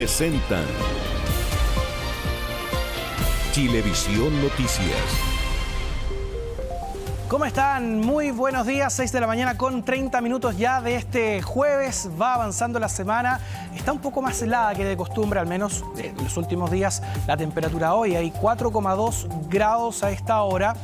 Presentan Chilevisión Noticias. ¿Cómo están? Muy buenos días, 6 de la mañana con 30 minutos ya de este jueves. Va avanzando la semana, está un poco más helada que de costumbre, al menos en los últimos días. La temperatura hoy hay 4,2 grados a esta hora.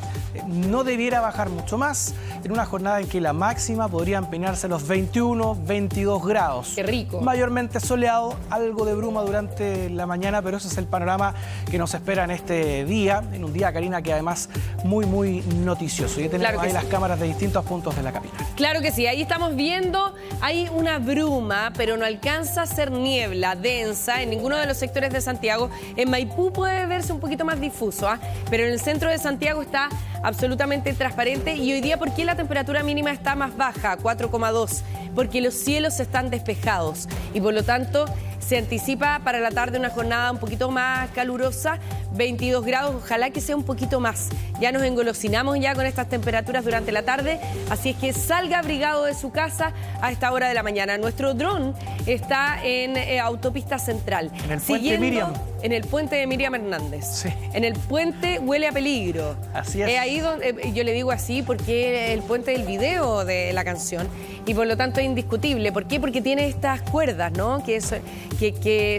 No debiera bajar mucho más en una jornada en que la máxima podría empeñarse a los 21, 22 grados. ¡Qué rico! Mayormente soleado, algo de bruma durante la mañana, pero ese es el panorama que nos espera en este día. En un día, Karina, que además muy noticioso. Y tenemos ahí las cámaras de distintos puntos de la capital. Claro que sí, ahí estamos viendo, hay una bruma, pero no alcanza a ser niebla densa en ninguno de los sectores de Santiago. En Maipú puede verse un poquito más difuso, pero en el centro de Santiago está absolutamente transparente. Y hoy día, ¿por qué la temperatura mínima está más baja, 4,2? Porque los cielos están despejados y por lo tanto se anticipa para la tarde una jornada un poquito más calurosa, 22 grados, ojalá que sea un poquito más. Ya nos engolosinamos ya con estas temperaturas durante la tarde, así es que salga abrigado de su casa a esta hora de la mañana. Nuestro dron está en Autopista Central. En el puente Miriam. En el puente de Miriam Hernández. Sí. En el puente Huele a Peligro. Así es. Ahí donde, yo le digo así porque es el puente del video de la canción y por lo tanto es indiscutible. ¿Por qué? Porque tiene estas cuerdas, ¿no? Que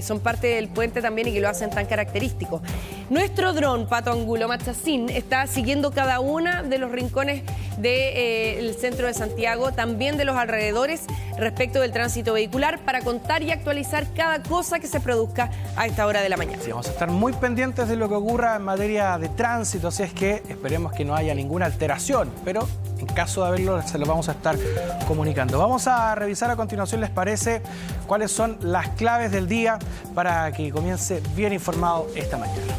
son parte del puente también y que lo hacen tan característico. Nuestro dron, Pato Angulo Machacín, está siguiendo cada uno de los rincones del centro de Santiago, también de los alrededores, respecto del tránsito vehicular, para contar y actualizar cada cosa que se produzca a esta hora de la mañana. Sí, vamos a estar muy pendientes de lo que ocurra en materia de tránsito, así es que esperemos que no haya ninguna alteración, pero en caso de haberlo se lo vamos a estar comunicando. Vamos a revisar a continuación, ¿les parece?, cuáles son las claves del día para que comience bien informado esta mañana.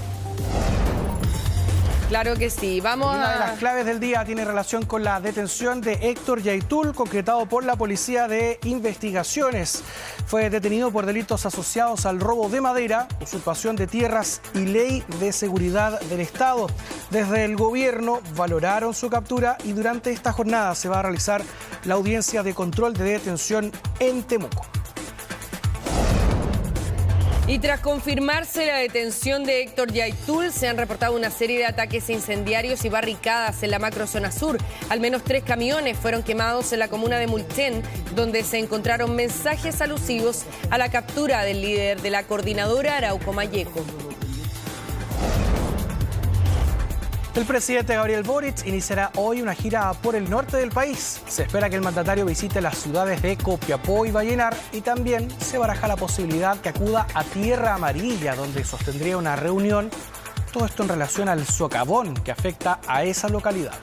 Claro que sí, vamos Una de las claves del día tiene relación con la detención de Héctor Yaitul, concretado por la Policía de Investigaciones. Fue detenido por delitos asociados al robo de madera, usurpación de tierras y ley de seguridad del Estado. Desde el gobierno valoraron su captura y durante esta jornada se va a realizar la audiencia de control de detención en Temuco. Y tras confirmarse la detención de Héctor Yaitul, se han reportado una serie de ataques incendiarios y barricadas en la macrozona sur. Al menos 3 camiones fueron quemados en la comuna de Mulchen, donde se encontraron mensajes alusivos a la captura del líder de la coordinadora Arauco Mayeco. El presidente Gabriel Boric iniciará hoy una gira por el norte del país. Se espera que el mandatario visite las ciudades de Copiapó y Vallenar y también se baraja la posibilidad que acuda a Tierra Amarilla, donde sostendría una reunión. Todo esto en relación al socavón que afecta a esa localidad.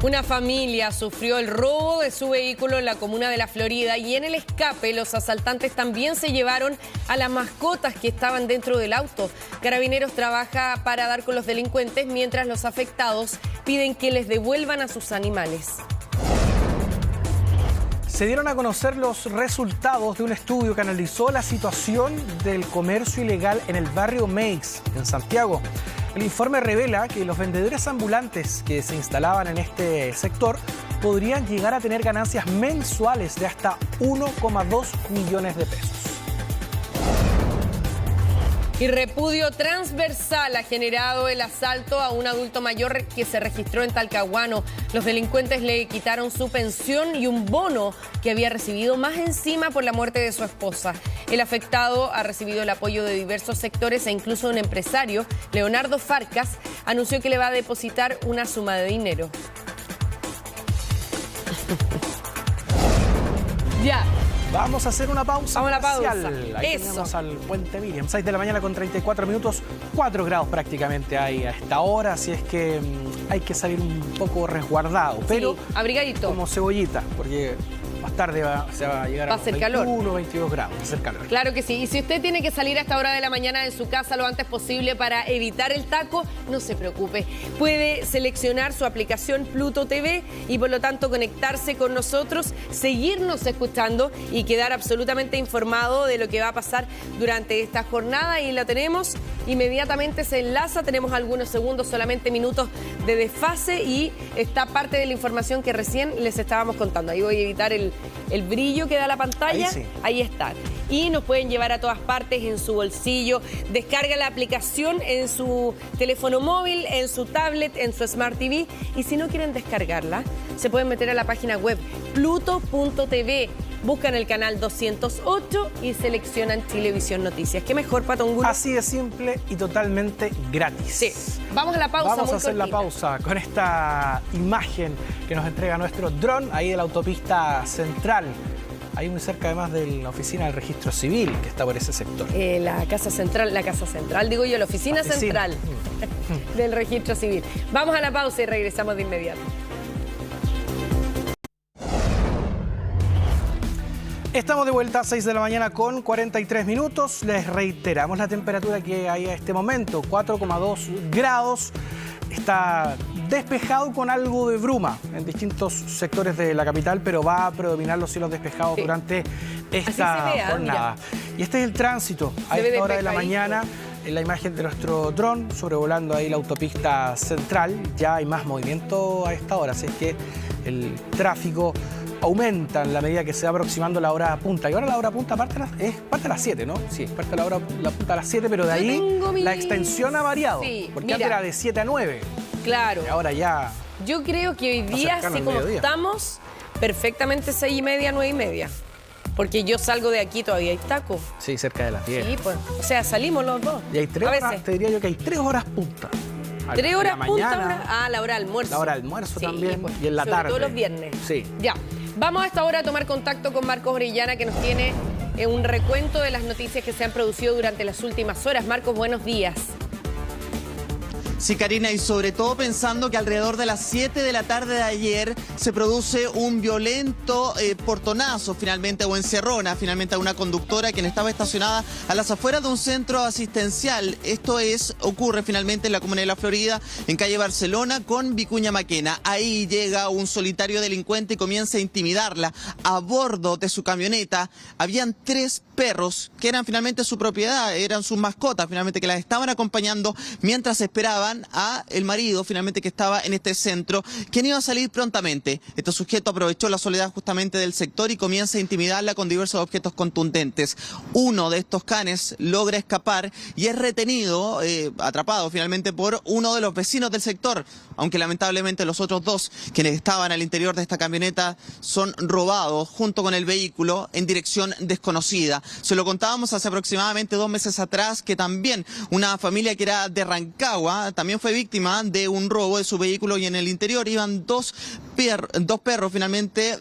Una familia sufrió el robo de su vehículo en la comuna de La Florida y en el escape los asaltantes también se llevaron a las mascotas que estaban dentro del auto. Carabineros trabaja para dar con los delincuentes mientras los afectados piden que les devuelvan a sus animales. Se dieron a conocer los resultados de un estudio que analizó la situación del comercio ilegal en el barrio Meix, en Santiago. El informe revela que los vendedores ambulantes que se instalaban en este sector podrían llegar a tener ganancias mensuales de hasta 1,2 millones de pesos. Y repudio transversal ha generado el asalto a un adulto mayor que se registró en Talcahuano. Los delincuentes le quitaron su pensión y un bono que había recibido más encima por la muerte de su esposa. El afectado ha recibido el apoyo de diversos sectores e incluso un empresario, Leonardo Farcas, anunció que le va a depositar una suma de dinero. Ya. Vamos a hacer una pausa. Vamos a la pausa. Ahí tenemos al puente Miriam, 6 de la mañana con 34 minutos, 4 grados prácticamente hay a esta hora, así es que hay que salir un poco resguardado, pero sí, abrigadito. Como cebollita, porque más tarde se va a llegar a hacer 21, 22 grados, va a hacer calor. Claro que sí, y si usted tiene que salir a esta hora de la mañana de su casa lo antes posible para evitar el taco, no se preocupe. Puede seleccionar su aplicación Pluto TV y por lo tanto conectarse con nosotros, seguirnos escuchando y quedar absolutamente informado de lo que va a pasar durante esta jornada. Y lo tenemos, inmediatamente se enlaza, tenemos algunos segundos, solamente minutos de desfase y está parte de la información que recién les estábamos contando. Ahí voy a evitar el brillo que da la pantalla. Ahí sí. Ahí está. y nos pueden llevar a todas partes en su bolsillo. Descarga la aplicación en su teléfono móvil, en su tablet, en su Smart TV, y si no quieren descargarla, se pueden meter a la página web pluto.tv. Buscan el canal 208 y seleccionan Chilevisión Noticias. ¿Qué mejor, Pato Angulo? Así de simple y totalmente gratis. Sí. Vamos a la pausa. Vamos a hacer la pausa con esta imagen que nos entrega nuestro dron ahí de la autopista central. Ahí muy cerca además de la oficina del registro civil que está por ese sector. La casa central, digo yo, la oficina central del registro civil. Vamos a la pausa y regresamos de inmediato. Estamos de vuelta a 6 de la mañana con 43 minutos. Les reiteramos la temperatura que hay a este momento, 4,2 grados. Está despejado con algo de bruma en distintos sectores de la capital, pero va a predominar los cielos despejados durante esta jornada. Y este es el tránsito a esta hora de la mañana. En la imagen de nuestro dron sobrevolando ahí la autopista central, ya hay más movimiento a esta hora, así es que el tráfico aumenta en la medida que se va aproximando la hora punta. Y ahora la hora punta parte a las 7, ¿no? Sí, parte la punta a las 7, pero de ahí la extensión ha variado. Sí, porque antes era de 7 a 9. Claro. Y ahora ya... Yo creo que hoy día, así como estamos, perfectamente 6:30, 9:30. Porque yo salgo de aquí, todavía hay taco. Sí, cerca de las 10. Sí, pues. O sea, salimos los dos. Y hay 3 horas, te diría yo que hay 3 horas punta. 3 horas punta, la hora de almuerzo. La hora de almuerzo también, pues, y en la tarde. Todos los viernes. Sí. Ya. Vamos a esta hora a tomar contacto con Marcos Orellana, que nos tiene un recuento de las noticias que se han producido durante las últimas horas. Marcos, buenos días. Sí, Karina, y sobre todo pensando que alrededor de las 7 de la tarde de ayer se produce un violento portonazo finalmente, o encerrona finalmente a una conductora quien estaba estacionada a las afueras de un centro asistencial. Esto ocurre finalmente en la comuna de La Florida, en calle Barcelona con Vicuña Maquena. Ahí llega un solitario delincuente y comienza a intimidarla. A bordo de su camioneta habían 3 perros que eran finalmente su propiedad, eran sus mascotas finalmente, que las estaban acompañando mientras esperaban a el marido finalmente que estaba en este centro, quien iba a salir prontamente. Este sujeto aprovechó la soledad justamente del sector y comienza a intimidarla con diversos objetos contundentes. Uno de estos canes logra escapar y es retenido, atrapado finalmente por uno de los vecinos del sector, aunque lamentablemente los otros 2 quienes estaban al interior de esta camioneta son robados junto con el vehículo en dirección desconocida. Se lo contábamos hace aproximadamente 2 meses atrás, que también una familia que era de Rancagua también fue víctima de un robo de su vehículo, y en el interior iban dos perros finalmente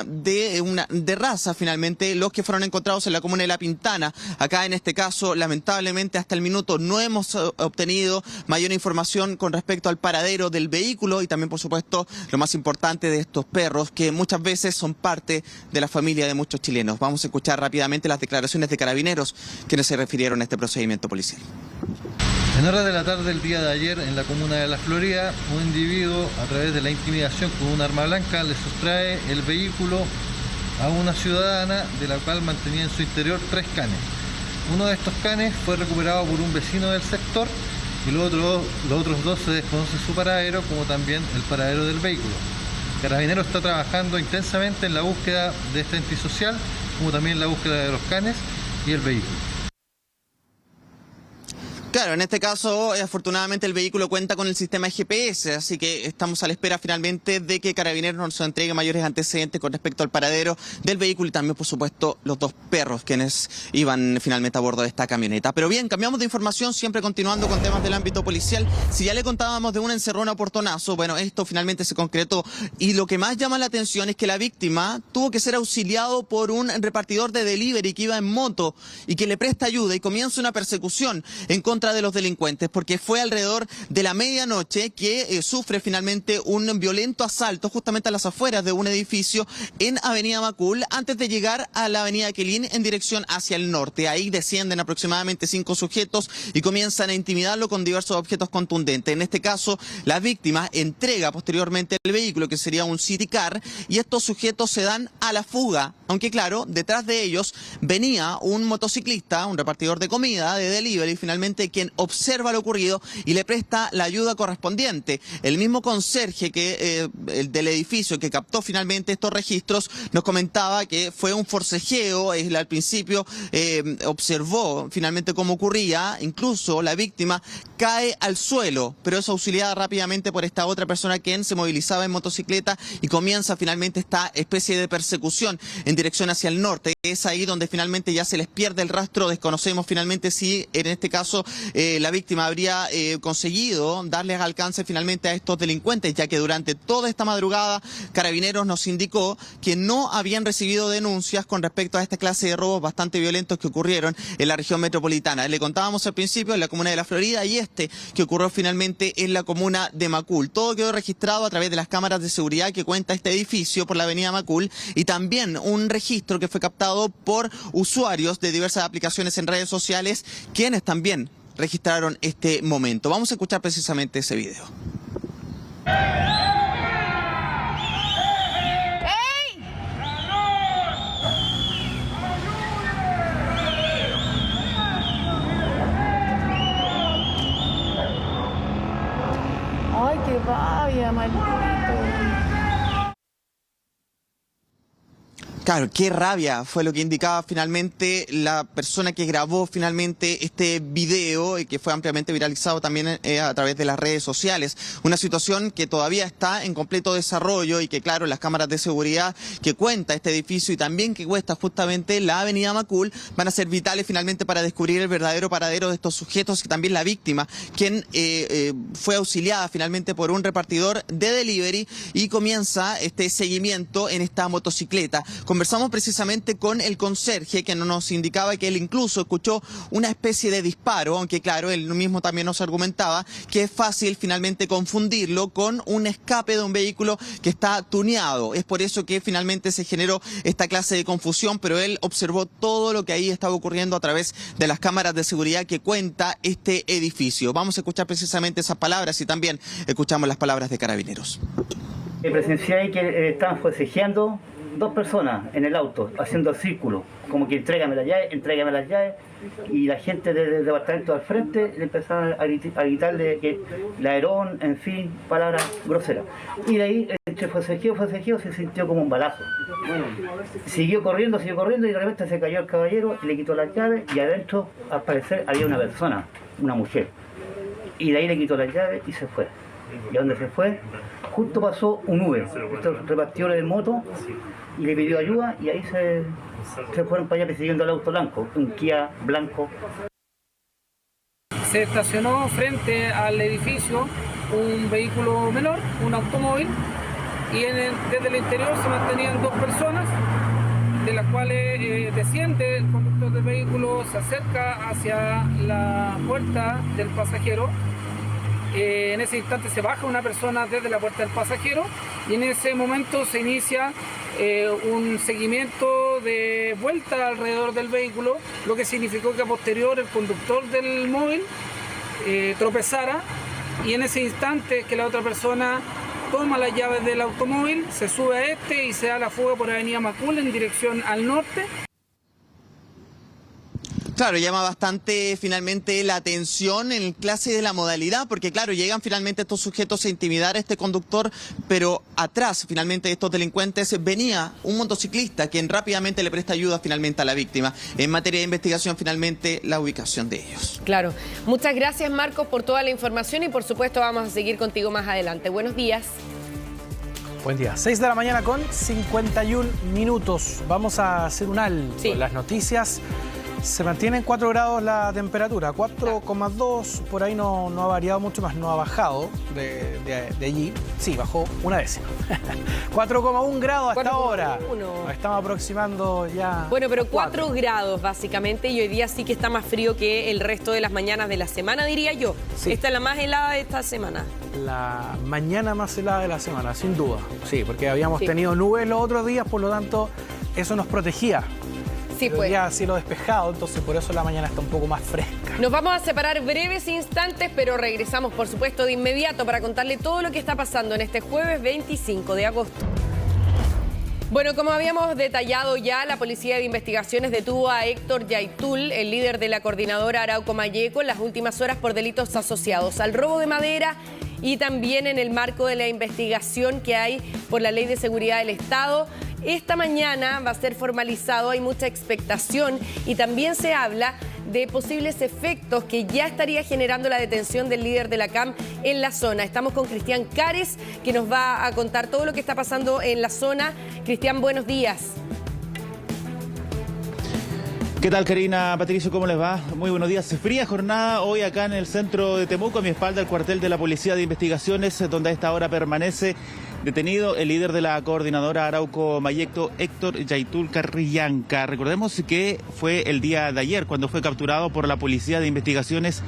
de raza finalmente, los que fueron encontrados en la comuna de La Pintana. Acá en este caso, lamentablemente hasta el minuto no hemos obtenido mayor información con respecto al paradero del vehículo y también, por supuesto, lo más importante, de estos perros que muchas veces son parte de la familia de muchos chilenos. Vamos a escuchar rápidamente las declaraciones de Carabineros, quienes se refirieron a este procedimiento policial. En horas de la tarde del día de ayer, en la comuna de La Florida, un individuo, a través de la intimidación con un arma blanca, le sustrae el vehículo a una ciudadana, de la cual mantenía en su interior 3 canes. Uno de estos canes fue recuperado por un vecino del sector y los otros 2 se desconoce su paradero, como también el paradero del vehículo. Carabineros está trabajando intensamente en la búsqueda de este antisocial, como también la búsqueda de los canes y el vehículo. Claro, en este caso, afortunadamente el vehículo cuenta con el sistema GPS, así que estamos a la espera finalmente de que Carabineros nos entregue mayores antecedentes con respecto al paradero del vehículo y también, por supuesto, los 2 perros quienes iban finalmente a bordo de esta camioneta. Pero bien, cambiamos de información, siempre continuando con temas del ámbito policial. Si ya le contábamos de una encerrona a portonazo, bueno, esto finalmente se concretó, y lo que más llama la atención es que la víctima tuvo que ser auxiliado por un repartidor de delivery que iba en moto y que le presta ayuda, y comienza una persecución en contra de los delincuentes, porque fue alrededor de la medianoche que sufre finalmente un violento asalto justamente a las afueras de un edificio en Avenida Macul, antes de llegar a la Avenida Quilín en dirección hacia el norte. Ahí descienden aproximadamente 5 sujetos y comienzan a intimidarlo con diversos objetos contundentes. En este caso, la víctima entrega posteriormente el vehículo, que sería un City Car, y estos sujetos se dan a la fuga, aunque claro, detrás de ellos venía un motociclista, un repartidor de comida, de delivery finalmente, quien observa lo ocurrido y le presta la ayuda correspondiente. El mismo conserje el del edificio que captó finalmente estos registros nos comentaba que fue un forcejeo. Él al principio observó finalmente cómo ocurría, incluso la víctima cae al suelo, pero es auxiliada rápidamente por esta otra persona quien se movilizaba en motocicleta y comienza finalmente esta especie de persecución en dirección hacia el norte. Es ahí donde finalmente ya se les pierde el rastro. Desconocemos finalmente si en este caso la víctima habría conseguido darles alcance finalmente a estos delincuentes, ya que durante toda esta madrugada Carabineros nos indicó que no habían recibido denuncias con respecto a esta clase de robos bastante violentos que ocurrieron en la región metropolitana. Le contábamos al principio en la comuna de La Florida y que ocurrió finalmente en la comuna de Macul. Todo quedó registrado a través de las cámaras de seguridad que cuenta este edificio por la avenida Macul y también un registro que fue captado por usuarios de diversas aplicaciones en redes sociales, quienes también registraron este momento. Vamos a escuchar precisamente ese video. Ay, qué rabia, maldito. Claro, qué rabia fue lo que indicaba finalmente la persona que grabó finalmente este video y que fue ampliamente viralizado también a través de las redes sociales. Una situación que todavía está en completo desarrollo y que, claro, las cámaras de seguridad que cuenta este edificio y también que cuesta justamente la avenida Macul van a ser vitales finalmente para descubrir el verdadero paradero de estos sujetos y también la víctima, quien fue auxiliada finalmente por un repartidor de delivery y comienza este seguimiento en esta motocicleta. Conversamos precisamente con el conserje, que nos indicaba que él incluso escuchó una especie de disparo, aunque claro, él mismo también nos argumentaba que es fácil finalmente confundirlo con un escape de un vehículo que está tuneado. Es por eso que finalmente se generó esta clase de confusión, pero él observó todo lo que ahí estaba ocurriendo a través de las cámaras de seguridad que cuenta este edificio. Vamos a escuchar precisamente esas palabras y también escuchamos las palabras de Carabineros. Presencié ahí que estaban forcejeando dos personas en el auto, haciendo el círculo, como que entrégame las llaves, y la gente del departamento al frente le empezaron a gritarle que ladrón, en fin, palabras groseras. Y de ahí, entre forcejeo, se sintió como un balazo. Siguió corriendo, y de repente se cayó el caballero, le quitó las llaves, y adentro, al parecer, había una persona, una mujer. Y de ahí le quitó las llaves y se fue. ¿Y a dónde se fue? Justo pasó un Uber, estos repartidores de moto, y le pidió ayuda y ahí se fueron para allá persiguiendo el auto blanco, un Kia blanco. Se estacionó frente al edificio un vehículo menor, un automóvil, y desde el interior se mantenían dos personas, de las cuales desciende el conductor del vehículo, se acerca hacia la puerta del pasajero. En ese instante se baja una persona desde la puerta del pasajero y en ese momento se inicia un seguimiento de vuelta alrededor del vehículo, lo que significó que a posterior el conductor del móvil tropezara y en ese instante que la otra persona toma las llaves del automóvil, se sube a este y se da la fuga por avenida Macul en dirección al norte. Claro, llama bastante finalmente la atención en clase de la modalidad, porque claro, llegan finalmente estos sujetos a intimidar a este conductor, pero atrás finalmente de estos delincuentes venía un motociclista quien rápidamente le presta ayuda finalmente a la víctima. En materia de investigación finalmente la ubicación de ellos. Claro. Muchas gracias, Marcos, por toda la información y por supuesto vamos a seguir contigo más adelante. Buenos días. Buen día. 6 de la mañana con 51 minutos. Vamos a hacer un alto en las noticias. Se mantiene en 4 grados la temperatura, 4,2, por ahí no ha variado mucho más, no ha bajado de allí. Sí, bajó una décima. 4,1 grados hasta ahora. Nos estamos aproximando ya. Bueno, pero 4 grados básicamente y hoy día sí que está más frío que el resto de las mañanas de la semana, diría yo. Sí. Esta es la más helada de esta semana. La mañana más helada de la semana, sin duda. Sí, porque habíamos tenido nubes los otros días, por lo tanto, eso nos protegía. Sí, pues. Ya cielo despejado, entonces por eso la mañana está un poco más fresca. Nos vamos a separar breves instantes, pero regresamos, por supuesto, de inmediato para contarle todo lo que está pasando en este jueves 25 de agosto. Bueno, como habíamos detallado ya, la Policía de Investigaciones detuvo a Héctor Yaitul, el líder de la coordinadora Arauco Mayeco, en las últimas horas por delitos asociados al robo de madera y también en el marco de la investigación que hay por la Ley de Seguridad del Estado. Esta mañana va a ser formalizado, hay mucha expectación y también se habla de posibles efectos que ya estaría generando la detención del líder de la CAM en la zona. Estamos con Cristian Cares, que nos va a contar todo lo que está pasando en la zona. Cristian, buenos días. ¿Qué tal, Karina, Patricio? ¿Cómo les va? Muy buenos días. Fría jornada hoy acá en el centro de Temuco, a mi espalda el cuartel de la Policía de Investigaciones, donde a esta hora permanece detenido el líder de la coordinadora Arauco Mayeco, Héctor Yaitul Carrillanca. Recordemos que fue el día de ayer cuando fue capturado por la Policía de Investigaciones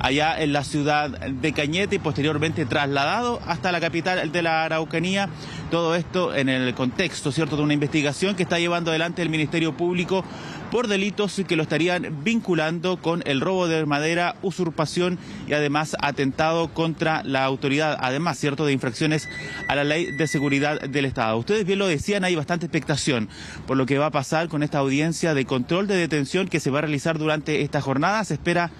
allá en la ciudad de Cañete y posteriormente trasladado hasta la capital de la Araucanía. Todo esto en el contexto, ¿cierto?, de una investigación que está llevando adelante el Ministerio Público por delitos que lo estarían vinculando con el robo de madera, usurpación y además atentado contra la autoridad, además, ¿cierto?, de infracciones a la Ley de Seguridad del Estado. Ustedes bien lo decían, hay bastante expectación por lo que va a pasar con esta audiencia de control de detención que se va a realizar durante esta jornada. Se espera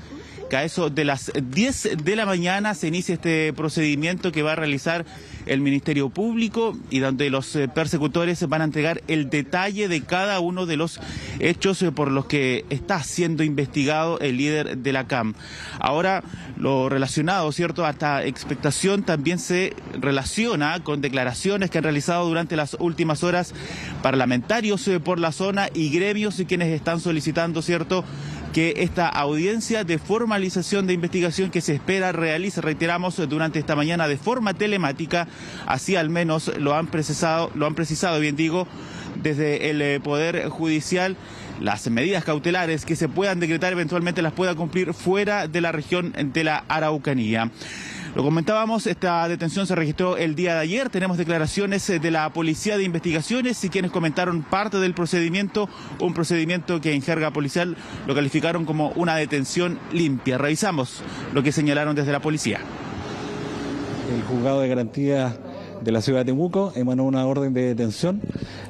que a eso de las 10 de la mañana se inicie este procedimiento que va a realizar el Ministerio Público y donde los persecutores van a entregar el detalle de cada uno de los hechos por los que está siendo investigado el líder de la CAM. Ahora, lo relacionado, ¿cierto?, a esta expectación también se relaciona con declaraciones que han realizado durante las últimas horas parlamentarios por la zona y gremios y quienes están solicitando, ¿cierto?, que esta audiencia de formalización de investigación que se espera realice, reiteramos, durante esta mañana de forma telemática, así al menos lo han precisado, bien digo, desde el Poder Judicial. Las medidas cautelares que se puedan decretar eventualmente las pueda cumplir fuera de la región de la Araucanía. Lo comentábamos, esta detención se registró el día de ayer. Tenemos declaraciones de la Policía de Investigaciones y quienes comentaron parte del procedimiento, un procedimiento que en jerga policial lo calificaron como una detención limpia. Revisamos lo que señalaron desde la policía. El juzgado de garantía de la ciudad de Temuco emanó una orden de detención,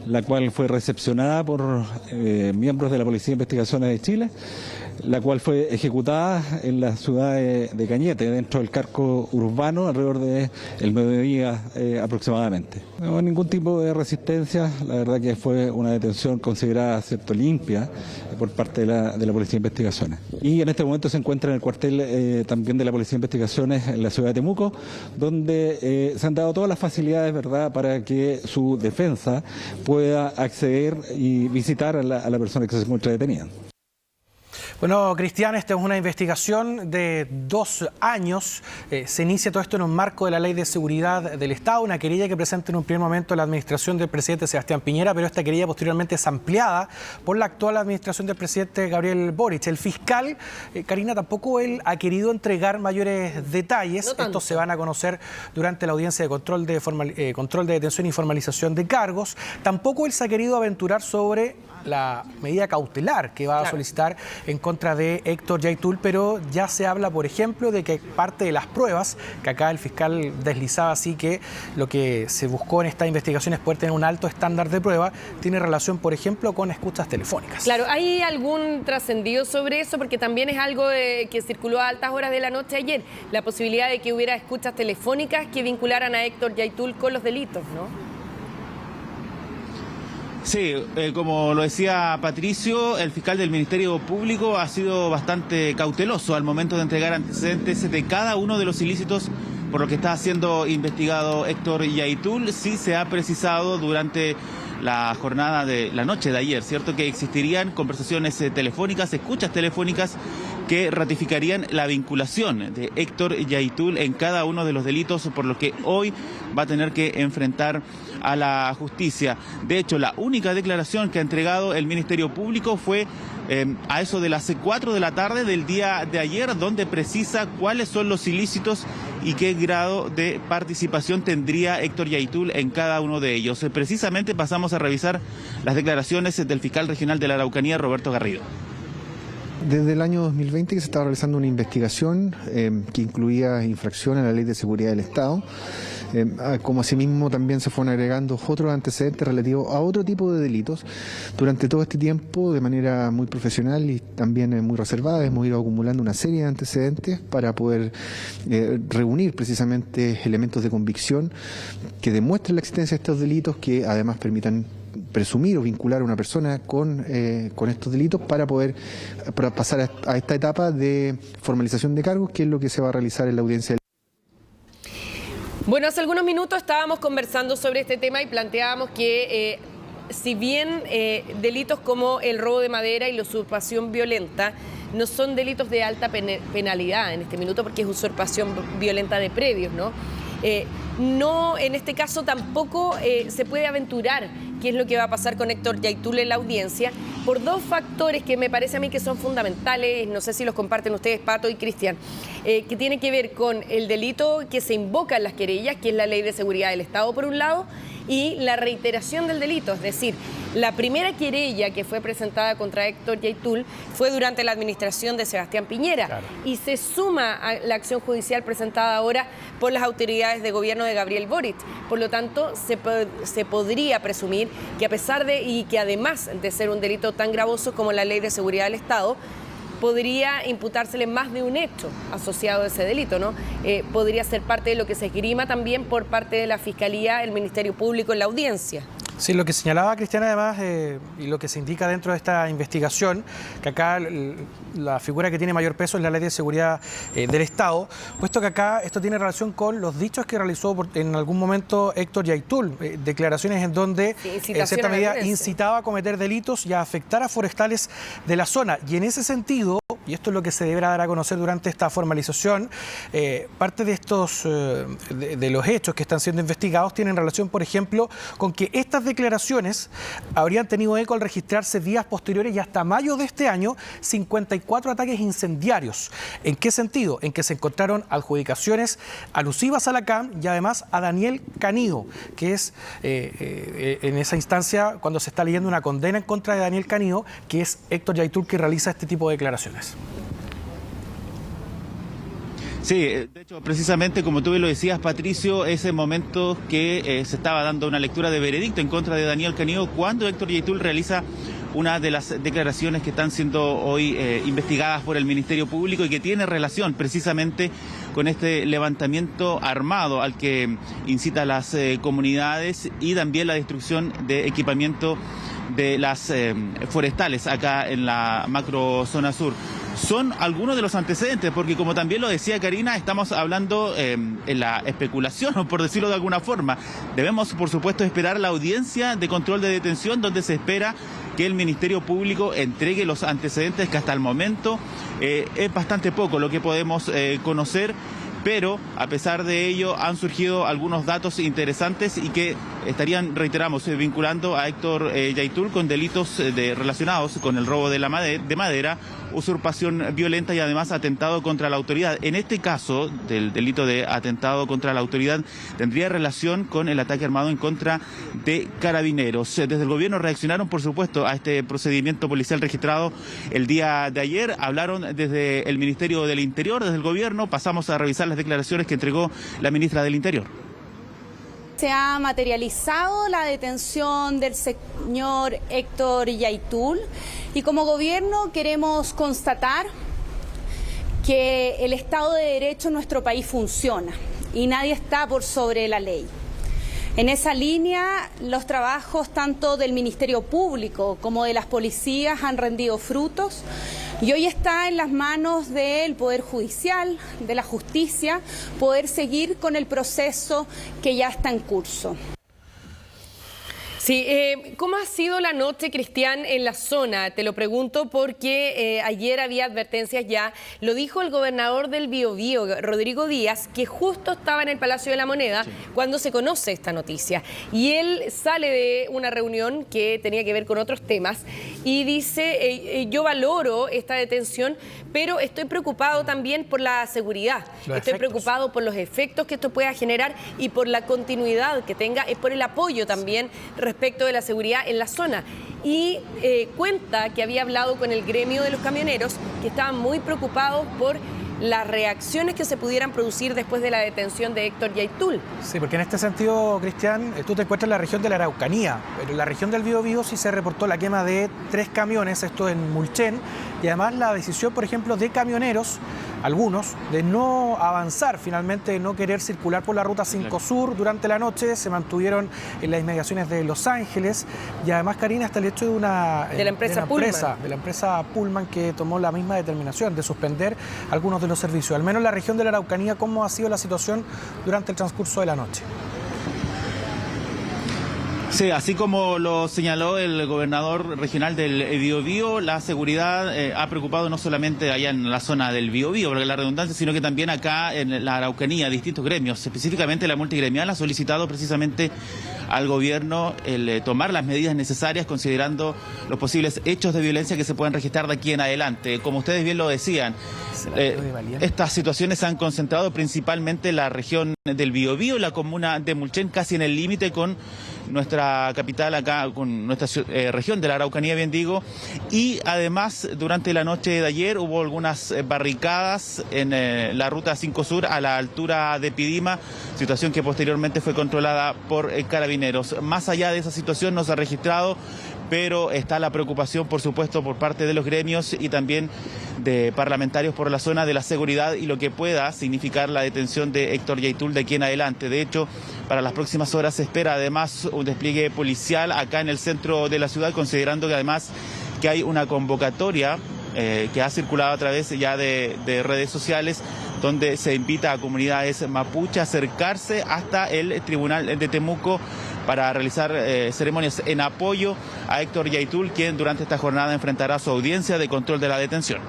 la cual fue recepcionada por miembros de la Policía de Investigaciones de Chile, la cual fue ejecutada en la ciudad de Cañete, dentro del casco urbano, alrededor del mediodía aproximadamente. No hubo ningún tipo de resistencia, la verdad que fue una detención considerada, ¿cierto?, limpia por parte de la Policía de Investigaciones. Y en este momento se encuentra en el cuartel también de la Policía de Investigaciones en la ciudad de Temuco, donde se han dado todas las facilidades, ¿verdad?, para que su defensa pueda acceder y visitar a la persona que se encuentra detenida. Bueno, Cristian, esta es una investigación de 2 años. Se inicia todo esto en un marco de la Ley de Seguridad del Estado, una querella que presenta en un primer momento la administración del presidente Sebastián Piñera, pero esta querella posteriormente es ampliada por la actual administración del presidente Gabriel Boric. El fiscal, Karina, tampoco él ha querido entregar mayores detalles. No Estos se van a conocer durante la audiencia de control de detención y formalización de cargos. Tampoco él se ha querido aventurar sobre la medida cautelar que va a solicitar en contra de Héctor Yaitul, pero ya se habla, por ejemplo, de que parte de las pruebas, que acá el fiscal deslizaba así que lo que se buscó en esta investigación es poder tener un alto estándar de prueba, tiene relación, por ejemplo, con escuchas telefónicas. Claro, ¿hay algún trascendido sobre eso? Porque también es algo que circuló a altas horas de la noche ayer, la posibilidad de que hubiera escuchas telefónicas que vincularan a Héctor Yaitul con los delitos, ¿no? Sí, como lo decía Patricio, el fiscal del Ministerio Público ha sido bastante cauteloso al momento de entregar antecedentes de cada uno de los ilícitos por lo que está siendo investigado Héctor Yaitul. Sí se ha precisado durante la jornada de la noche de ayer, ¿cierto?, que existirían conversaciones telefónicas, escuchas telefónicas que ratificarían la vinculación de Héctor Yaitul en cada uno de los delitos por los que hoy va a tener que enfrentar a la justicia. De hecho, la única declaración que ha entregado el Ministerio Público fue a eso de las 4 de la tarde del día de ayer, donde precisa cuáles son los ilícitos y qué grado de participación tendría Héctor Yaitul en cada uno de ellos. Precisamente pasamos a revisar las declaraciones del fiscal regional de la Araucanía, Roberto Garrido. Desde el año 2020 que se estaba realizando una investigación que incluía infracción a la Ley de Seguridad del Estado, como asimismo también se fueron agregando otros antecedentes relativos a otro tipo de delitos. Durante todo este tiempo, de manera muy profesional y también muy reservada, hemos ido acumulando una serie de antecedentes para poder reunir precisamente elementos de convicción que demuestren la existencia de estos delitos, que además permitan presumir o vincular a una persona con estos delitos para poder pasar a esta etapa de formalización de cargos, que es lo que se va a realizar en la audiencia. Bueno, hace algunos minutos estábamos conversando sobre este tema y planteábamos que si bien delitos como el robo de madera y la usurpación violenta no son delitos de alta penalidad en este minuto, porque es usurpación violenta de predios, ¿no? No, en este caso tampoco se puede aventurar qué es lo que va a pasar con Héctor Yaitul en la audiencia, por dos factores que me parece a mí que son fundamentales, no sé si los comparten ustedes, Pato y Cristian, que tiene que ver con el delito que se invoca en las querellas, que es la Ley de Seguridad del Estado por un lado, y la reiteración del delito, es decir, la primera querella que fue presentada contra Héctor Yaitul fue durante la administración de Sebastián Piñera, claro, y se suma a la acción judicial presentada ahora por las autoridades de gobierno de Gabriel Boric. Por lo tanto, se podría presumir que a pesar de, y que además de ser un delito tan gravoso como la Ley de Seguridad del Estado, podría imputársele más de un hecho asociado a ese delito, ¿no? Podría ser parte de lo que se esgrima también por parte de la Fiscalía, el Ministerio Público en la audiencia. Sí, lo que señalaba Cristiana además y lo que se indica dentro de esta investigación, que acá la figura que tiene mayor peso es la Ley de Seguridad del Estado, puesto que acá esto tiene relación con los dichos que realizó en algún momento Héctor Yaitul, declaraciones en donde en cierta medida incitaba a cometer delitos y a afectar a forestales de la zona. Y en ese sentido, y esto es lo que se deberá dar a conocer durante esta formalización, parte de estos de los hechos que están siendo investigados tienen relación, por ejemplo, con que estas declaraciones habrían tenido eco al registrarse días posteriores y hasta mayo de este año 54 ataques incendiarios. ¿En qué sentido? En que se encontraron adjudicaciones alusivas a la CAM y además a Daniel Canido, que es en esa instancia cuando se está leyendo una condena en contra de Daniel Canido, que es Héctor Yaitul, que realiza este tipo de declaraciones. Sí, de hecho, precisamente como tú bien lo decías, Patricio, ese momento que se estaba dando una lectura de veredicto en contra de Daniel Canido cuando Héctor Yaitul realiza una de las declaraciones que están siendo hoy investigadas por el Ministerio Público y que tiene relación precisamente con este levantamiento armado al que incita a las comunidades y también la destrucción de equipamiento de las forestales acá en la macro zona sur. Son algunos de los antecedentes, porque como también lo decía Karina, estamos hablando en la especulación, por decirlo de alguna forma. Debemos, por supuesto, esperar la audiencia de control de detención, donde se espera que el Ministerio Público entregue los antecedentes, que hasta el momento es bastante poco lo que podemos conocer. Pero a pesar de ello han surgido algunos datos interesantes y que estarían, reiteramos, vinculando a Héctor Yaitul con delitos relacionados con el robo de madera, usurpación violenta y además atentado contra la autoridad. En este caso, del delito de atentado contra la autoridad, tendría relación con el ataque armado en contra de carabineros. Desde el gobierno reaccionaron, por supuesto, a este procedimiento policial registrado el día de ayer. Hablaron desde el Ministerio del Interior, desde el gobierno. Pasamos a revisar las declaraciones que entregó la ministra del Interior. Se ha materializado la detención del señor Héctor Yaitul y como gobierno queremos constatar que el Estado de Derecho en nuestro país funciona y nadie está por sobre la ley. En esa línea, los trabajos tanto del Ministerio Público como de las policías han rendido frutos y hoy está en las manos del Poder Judicial, de la justicia, poder seguir con el proceso que ya está en curso. Sí, ¿cómo ha sido la noche, Cristian, en la zona? Te lo pregunto porque ayer había advertencias ya. Lo dijo el gobernador del Biobío, Rodrigo Díaz, que justo estaba en el Palacio de la Moneda cuando se conoce esta noticia. Y él sale de una reunión que tenía que ver con otros temas y dice, yo valoro esta detención, pero estoy preocupado también por la seguridad. Estoy preocupado por los efectos que esto pueda generar y por la continuidad que tenga, y por el apoyo también respecto de la seguridad en la zona. y cuenta que había hablado con el gremio de los camioneros, que estaban muy preocupados por las reacciones que se pudieran producir después de la detención de Héctor Yaitul. Sí, porque en este sentido, Cristian, tú te encuentras en la región de la Araucanía, pero en la región del Biobío sí se reportó la quema de 3 camiones, esto en Mulchen, y además la decisión, por ejemplo, de camioneros, algunos, de no avanzar, finalmente de no querer circular por la Ruta 5 Sur durante la noche, se mantuvieron en las inmediaciones de Los Ángeles, y además, Karina, hasta el hecho de la empresa Pullman que tomó la misma determinación de suspender algunos de los servicios. Al menos en la región de la Araucanía, ¿cómo ha sido la situación durante el transcurso de la noche? Sí, así como lo señaló el gobernador regional del Biobío, la seguridad ha preocupado no solamente allá en la zona del Biobío, porque la redundancia, sino que también acá en la Araucanía, distintos gremios, específicamente la multigremial ha solicitado precisamente al gobierno el tomar las medidas necesarias considerando los posibles hechos de violencia que se pueden registrar de aquí en adelante. Como ustedes bien lo decían, estas situaciones se han concentrado principalmente en la región del Biobío, la comuna de Mulchen, casi en el límite con nuestra capital acá, con nuestra región de la Araucanía, bien digo, y además durante la noche de ayer hubo algunas barricadas en la Ruta 5 Sur a la altura de Pidima, situación que posteriormente fue controlada por carabineros. Más allá de esa situación no se ha registrado, pero está la preocupación, por supuesto, por parte de los gremios y también de parlamentarios por la zona de la seguridad y lo que pueda significar la detención de Héctor Yaitul de aquí en adelante. De hecho, para las próximas horas se espera además un despliegue policial acá en el centro de la ciudad, considerando que además que hay una convocatoria que ha circulado a través ya de redes sociales, donde se invita a comunidades mapuche a acercarse hasta el Tribunal de Temuco para realizar ceremonias en apoyo a Héctor Yaitul, quien durante esta jornada enfrentará su audiencia de control de la detención.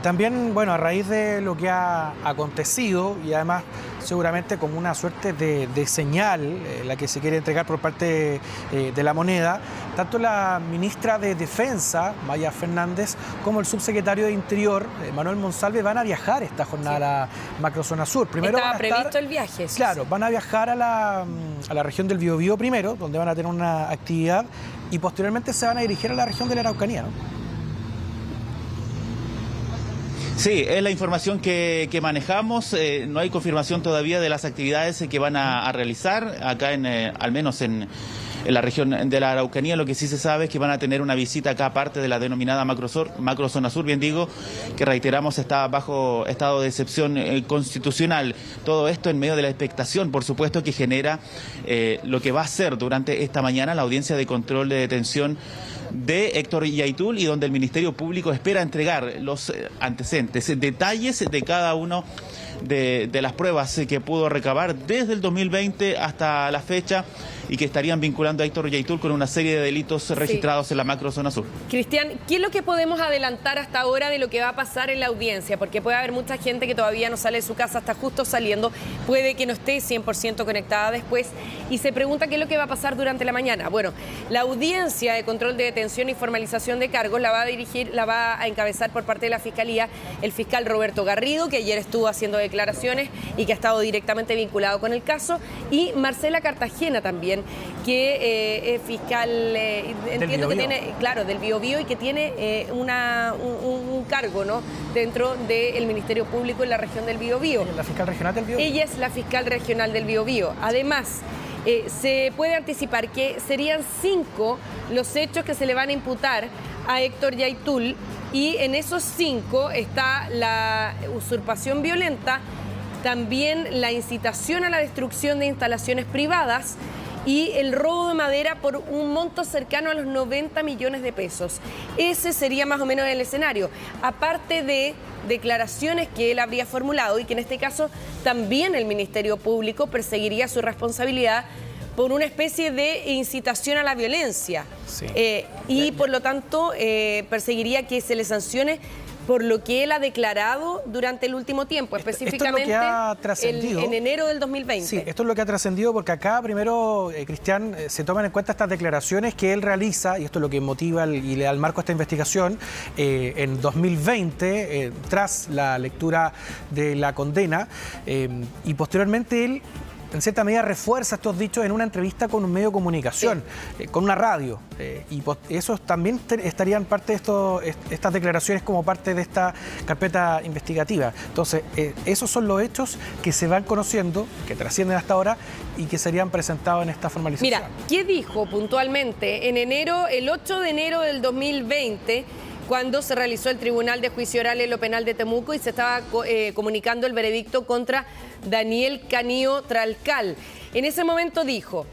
También, bueno, a raíz de lo que ha acontecido y además seguramente como una suerte de señal la que se quiere entregar por parte de la moneda, tanto la ministra de Defensa, Maya Fernández, como el subsecretario de Interior, Manuel Monsalve, van a viajar esta jornada a la macrozona sur. Primero estaba previsto el viaje. Claro, van a viajar a la región del Biobío primero, donde van a tener una actividad, y posteriormente se van a dirigir a la región de la Araucanía, ¿no? Sí, es la información que manejamos. No hay confirmación todavía de las actividades que van a realizar acá, al menos en la región de la Araucanía. Lo que sí se sabe es que van a tener una visita acá, aparte de la denominada macrozona sur, bien digo, que reiteramos está bajo estado de excepción constitucional. Todo esto en medio de la expectación, por supuesto, que genera lo que va a ser durante esta mañana la audiencia de control de detención de Héctor Yaitul, y donde el Ministerio Público espera entregar los antecedentes, detalles de cada uno de las pruebas que pudo recabar desde el 2020 hasta la fecha y que estarían vinculando a Héctor Yaitul con una serie de delitos registrados en la macrozona sur. Cristian, ¿qué es lo que podemos adelantar hasta ahora de lo que va a pasar en la audiencia? Porque puede haber mucha gente que todavía no sale de su casa, está justo saliendo, puede que no esté 100% conectada después y se pregunta qué es lo que va a pasar durante la mañana. Bueno, la audiencia de control de detención y formalización de cargos la va a encabezar por parte de la Fiscalía el fiscal Roberto Garrido, que ayer estuvo haciendo declaraciones y que ha estado directamente vinculado con el caso, y Marcela Cartagena también, que es fiscal, entiendo que tiene, claro, del Biobío, y que tiene un cargo, ¿no?, dentro del Ministerio Público en la región del Biobío. ¿La fiscal regional del Biobío? Ella es la fiscal regional del Biobío. Además, se puede anticipar que serían 5 los hechos que se le van a imputar a Héctor Yaitul, y en esos 5 está la usurpación violenta, también la incitación a la destrucción de instalaciones privadas y el robo de madera por un monto cercano a los 90 millones de pesos. Ese sería más o menos el escenario, aparte de declaraciones que él habría formulado y que en este caso también el Ministerio Público perseguiría su responsabilidad por una especie de incitación a la violencia. Sí. Y por lo tanto perseguiría que se le sancione por lo que él ha declarado durante el último tiempo, específicamente esto es lo que ha trascendido en enero del 2020. Sí, esto es lo que ha trascendido porque acá primero, Cristian, se toman en cuenta estas declaraciones que él realiza, y esto es lo que motiva y le da el marco a esta investigación, en 2020, tras la lectura de la condena, y posteriormente él en cierta medida refuerza estos dichos en una entrevista con un medio de comunicación, con una radio. Y eso también estarían parte de estas declaraciones como parte de esta carpeta investigativa. Entonces, esos son los hechos que se van conociendo, que trascienden hasta ahora y que serían presentados en esta formalización. Mira, ¿qué dijo puntualmente en enero, el 8 de enero del 2020? Cuando se realizó el Tribunal de Juicio Oral en lo Penal de Temuco y se estaba comunicando el veredicto contra Daniel Canío Tralcal. En ese momento dijo: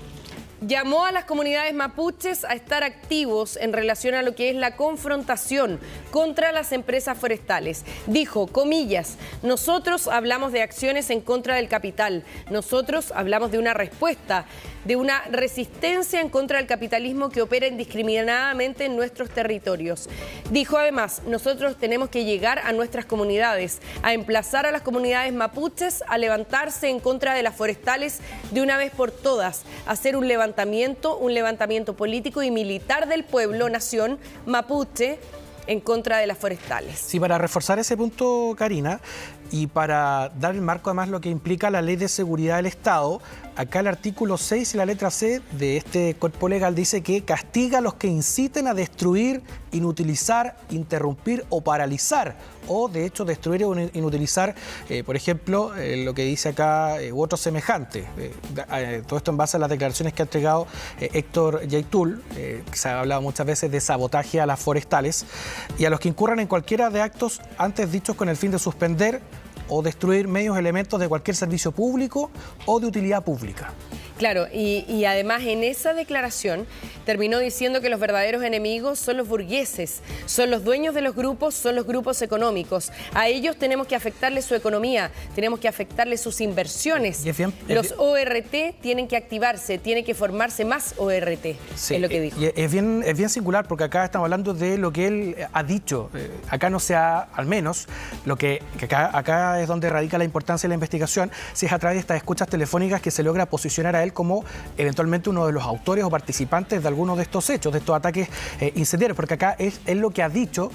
llamó a las comunidades mapuches a estar activos en relación a lo que es la confrontación contra las empresas forestales. Dijo, comillas, nosotros hablamos de acciones en contra del capital, nosotros hablamos de una respuesta, de una resistencia en contra del capitalismo que opera indiscriminadamente en nuestros territorios. Dijo además, nosotros tenemos que llegar a nuestras comunidades, a emplazar a las comunidades mapuches a levantarse en contra de las forestales de una vez por todas, hacer un levantamiento político y militar del pueblo, nación mapuche, en contra de las forestales. Sí, para reforzar ese punto, Karina, y para dar el marco además lo que implica la Ley de Seguridad del Estado, acá el artículo 6 y la letra C de este cuerpo legal dice que castiga a los que inciten a destruir, inutilizar, interrumpir o paralizar, o de hecho destruir o inutilizar, por ejemplo, lo que dice acá, u otro semejante. Todo esto en base a las declaraciones que ha entregado Héctor Yaitul, que se ha hablado muchas veces de sabotaje a las forestales, y a los que incurran en cualquiera de actos antes dichos con el fin de suspender o destruir medios, elementos de cualquier servicio público o de utilidad pública. Claro, y además en esa declaración terminó diciendo que los verdaderos enemigos son los burgueses, son los dueños de los grupos, son los grupos económicos. A ellos tenemos que afectarles su economía, tenemos que afectarles sus inversiones. Los ORT tienen que activarse, tiene que formarse más ORT, sí, es lo que dijo. Y es bien singular porque acá estamos hablando de lo que él ha dicho. Acá no se ha, al menos, lo que acá es donde radica la importancia de la investigación, si es a través de estas escuchas telefónicas que se logra posicionar a él como eventualmente uno de los autores o participantes de algunos de estos hechos, de estos ataques incendiarios, porque acá es lo que ha dicho,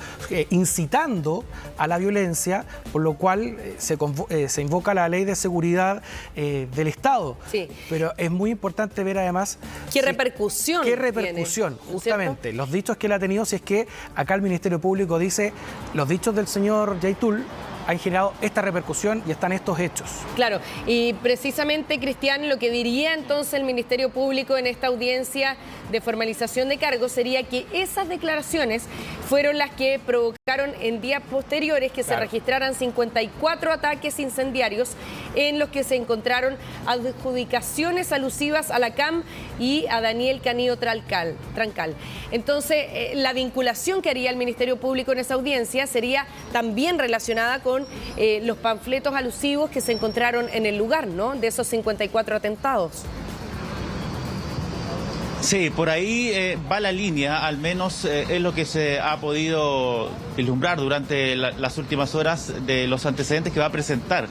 incitando a la violencia, por lo cual se invoca la Ley de Seguridad del Estado. Sí. Pero es muy importante ver además ¿Qué repercusión tiene, justamente, ¿cierto? los dichos que él ha tenido, si es que acá el Ministerio Público dice, los dichos del señor Yaitul han generado esta repercusión y están estos hechos. Claro, y precisamente, Cristian, lo que diría entonces el Ministerio Público en esta audiencia de formalización de cargos sería que esas declaraciones fueron las que provocaron en días posteriores que se registraran 54 ataques incendiarios en los que se encontraron adjudicaciones alusivas a la CAM y a Daniel Canío Tralcal. Entonces, la vinculación que haría el Ministerio Público en esa audiencia sería también relacionada con los panfletos alusivos que se encontraron en el lugar, ¿no? De esos 54 atentados. Sí, por ahí va la línea, al menos es lo que se ha podido vislumbrar durante las últimas horas de los antecedentes que va a presentar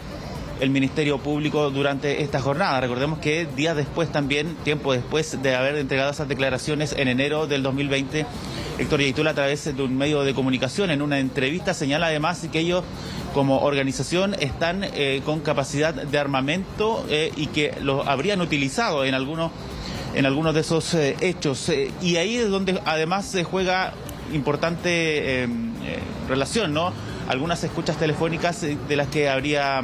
el Ministerio Público durante esta jornada. Recordemos que días después también, tiempo después de haber entregado esas declaraciones en enero del 2020, Héctor Yaitul, a través de un medio de comunicación, en una entrevista, señala además que ellos como organización están con capacidad de armamento y que lo habrían utilizado en algunos de esos hechos. Y ahí es donde además se juega importante relación, ¿no? Algunas escuchas telefónicas de las que habría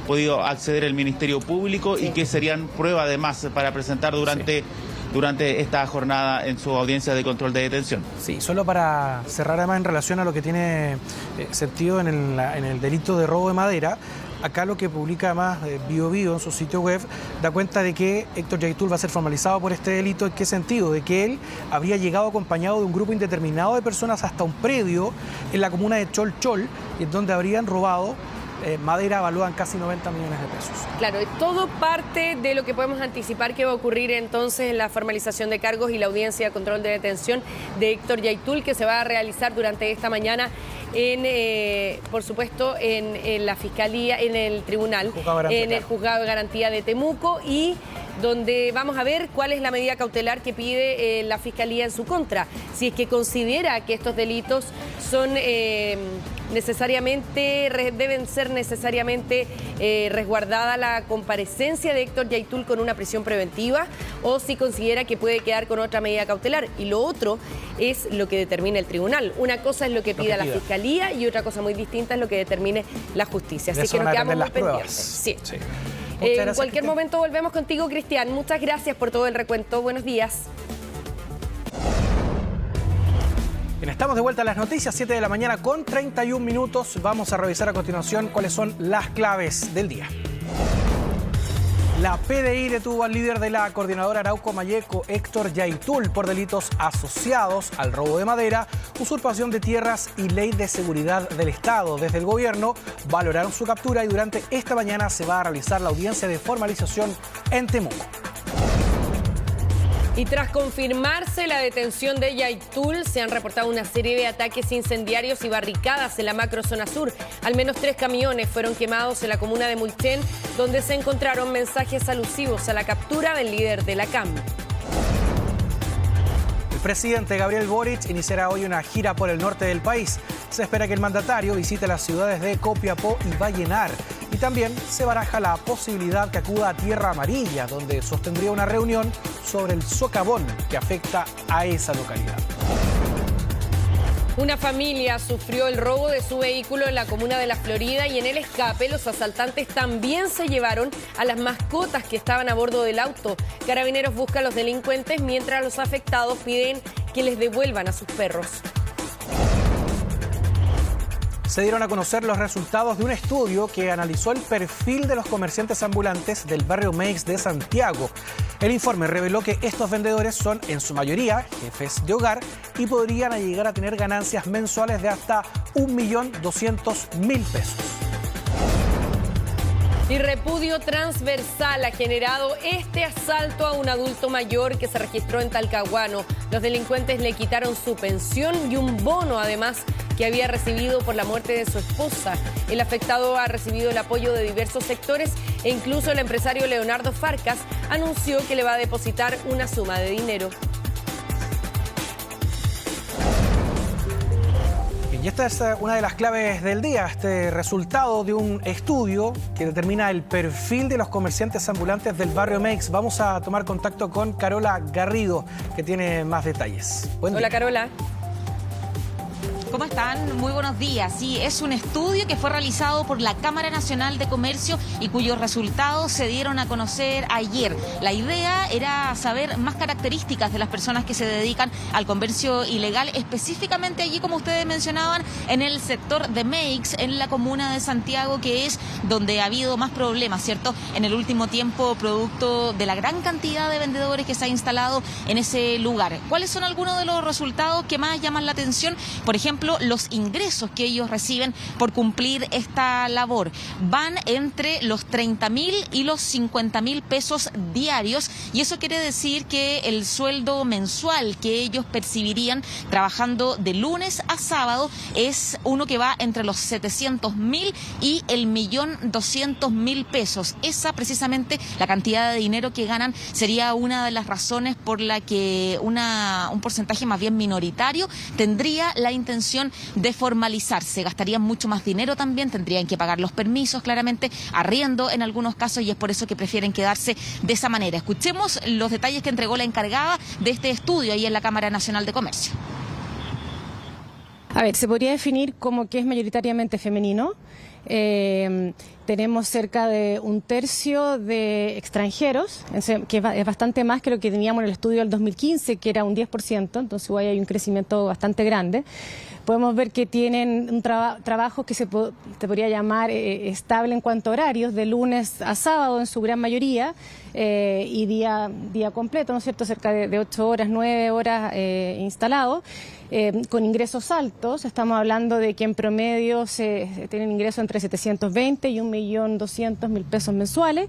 podido acceder el Ministerio Público y que serían prueba además para presentar durante esta jornada en su audiencia de control de detención. Sí, solo para cerrar además en relación a lo que tiene sentido en el delito de robo de madera, acá lo que publica además BioBio en su sitio web da cuenta de que Héctor Yaitul va a ser formalizado por este delito. ¿En qué sentido? De que él habría llegado acompañado de un grupo indeterminado de personas hasta un predio en la comuna de Cholchol, en donde habrían robado madera valuada en casi 90 millones de pesos. Claro, todo parte de lo que podemos anticipar que va a ocurrir entonces en la formalización de cargos y la audiencia de control de detención de Héctor Yaitul, que se va a realizar durante esta mañana por supuesto, en la Fiscalía, en el Tribunal, en el Juzgado de Garantía de Temuco, y donde vamos a ver cuál es la medida cautelar que pide la Fiscalía en su contra. Si es que considera que estos delitos son deben ser necesariamente resguardada la comparecencia de Héctor Yaitul con una prisión preventiva, o si considera que puede quedar con otra medida cautelar. Y lo otro es lo que determina el tribunal. Una cosa es lo que pida la Fiscalía y otra cosa muy distinta es lo que determine la justicia. Así que nos quedamos muy pendientes. Sí. En cualquier momento volvemos contigo, Cristian. Muchas gracias por todo el recuento. Buenos días. Bien, estamos de vuelta a las noticias, 7 de la mañana con 31 minutos. Vamos a revisar a continuación cuáles son las claves del día. La PDI detuvo al líder de la coordinadora Arauco Mayeco, Héctor Yaitul, por delitos asociados al robo de madera, usurpación de tierras y ley de seguridad del Estado. Desde el gobierno valoraron su captura y durante esta mañana se va a realizar la audiencia de formalización en Temuco. Y tras confirmarse la detención de Yaitul, se han reportado una serie de ataques incendiarios y barricadas en la macrozona sur. Al menos 3 camiones fueron quemados en la comuna de Mulchen, donde se encontraron mensajes alusivos a la captura del líder de la CAM. El presidente Gabriel Boric iniciará hoy una gira por el norte del país. Se espera que el mandatario visite las ciudades de Copiapó y Vallenar. Y también se baraja la posibilidad que acuda a Tierra Amarilla, donde sostendría una reunión sobre el socavón que afecta a esa localidad. Una familia sufrió el robo de su vehículo en la comuna de La Florida y en el escape los asaltantes también se llevaron a las mascotas que estaban a bordo del auto. Carabineros busca a los delincuentes mientras los afectados piden que les devuelvan a sus perros. Se dieron a conocer los resultados de un estudio que analizó el perfil de los comerciantes ambulantes del barrio Meix de Santiago. El informe reveló que estos vendedores son en su mayoría jefes de hogar y podrían llegar a tener ganancias mensuales de hasta 1.200.000 pesos. Y repudio transversal ha generado este asalto a un adulto mayor que se registró en Talcahuano. Los delincuentes le quitaron su pensión y un bono, además, que había recibido por la muerte de su esposa. El afectado ha recibido el apoyo de diversos sectores e incluso el empresario Leonardo Farcas anunció que le va a depositar una suma de dinero. Y esta es una de las claves del día, este resultado de un estudio que determina el perfil de los comerciantes ambulantes del barrio Meix. Vamos a tomar contacto con Carola Garrido, que tiene más detalles. Hola, Carola. ¿Cómo están? Muy buenos días. Sí, es un estudio que fue realizado por la Cámara Nacional de Comercio y cuyos resultados se dieron a conocer ayer. La idea era saber más características de las personas que se dedican al comercio ilegal, específicamente allí, como ustedes mencionaban, en el sector de Meix, en la comuna de Santiago, que es donde ha habido más problemas, ¿cierto? En el último tiempo, producto de la gran cantidad de vendedores que se ha instalado en ese lugar. ¿Cuáles son algunos de los resultados que más llaman la atención? Por ejemplo, los ingresos que ellos reciben por cumplir esta labor van entre los 30.000 y los 50.000 pesos diarios, y eso quiere decir que el sueldo mensual que ellos percibirían trabajando de lunes a sábado es uno que va entre los 700.000 y el 1.200.000 pesos. Esa precisamente, la cantidad de dinero que ganan, sería una de las razones por la que un porcentaje más bien minoritario tendría la intención de formalizarse. Gastarían mucho más dinero también, tendrían que pagar los permisos, claramente, arriendo en algunos casos, y es por eso que prefieren quedarse de esa manera. Escuchemos los detalles que entregó la encargada de este estudio ahí en la Cámara Nacional de Comercio. A ver, se podría definir como que es mayoritariamente femenino. Tenemos cerca de 1/3 de extranjeros, que es bastante más que lo que teníamos en el estudio del 2015, que era un 10%, entonces igual hay un crecimiento bastante grande. Podemos ver que tienen un trabajo que se podría llamar estable en cuanto a horarios, de lunes a sábado en su gran mayoría, y día completo, ¿no es cierto?, cerca de 8 horas, 9 horas instalados. Con ingresos altos, estamos hablando de que en promedio se tienen ingresos entre 720 y 1.200.000 pesos mensuales.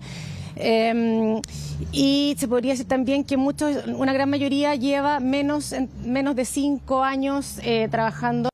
Y se podría decir también que una gran mayoría lleva menos de 5 años trabajando.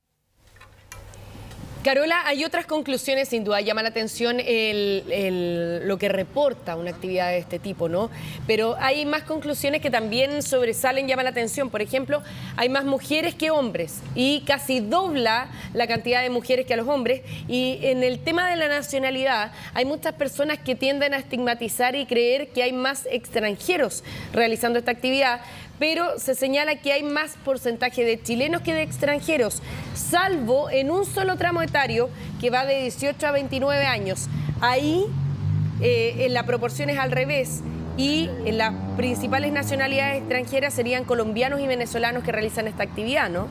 Carola, hay otras conclusiones, sin duda, llama la atención lo que reporta una actividad de este tipo, ¿no? Pero hay más conclusiones que también sobresalen, llama la atención. Por ejemplo, hay más mujeres que hombres y casi dobla la cantidad de mujeres que a los hombres. Y en el tema de la nacionalidad, hay muchas personas que tienden a estigmatizar y creer que hay más extranjeros realizando esta actividad, pero se señala que hay más porcentaje de chilenos que de extranjeros, salvo en un solo tramo etario que va de 18 a 29 años. Ahí en la proporción es al revés y en las principales nacionalidades extranjeras serían colombianos y venezolanos que realizan esta actividad, ¿no?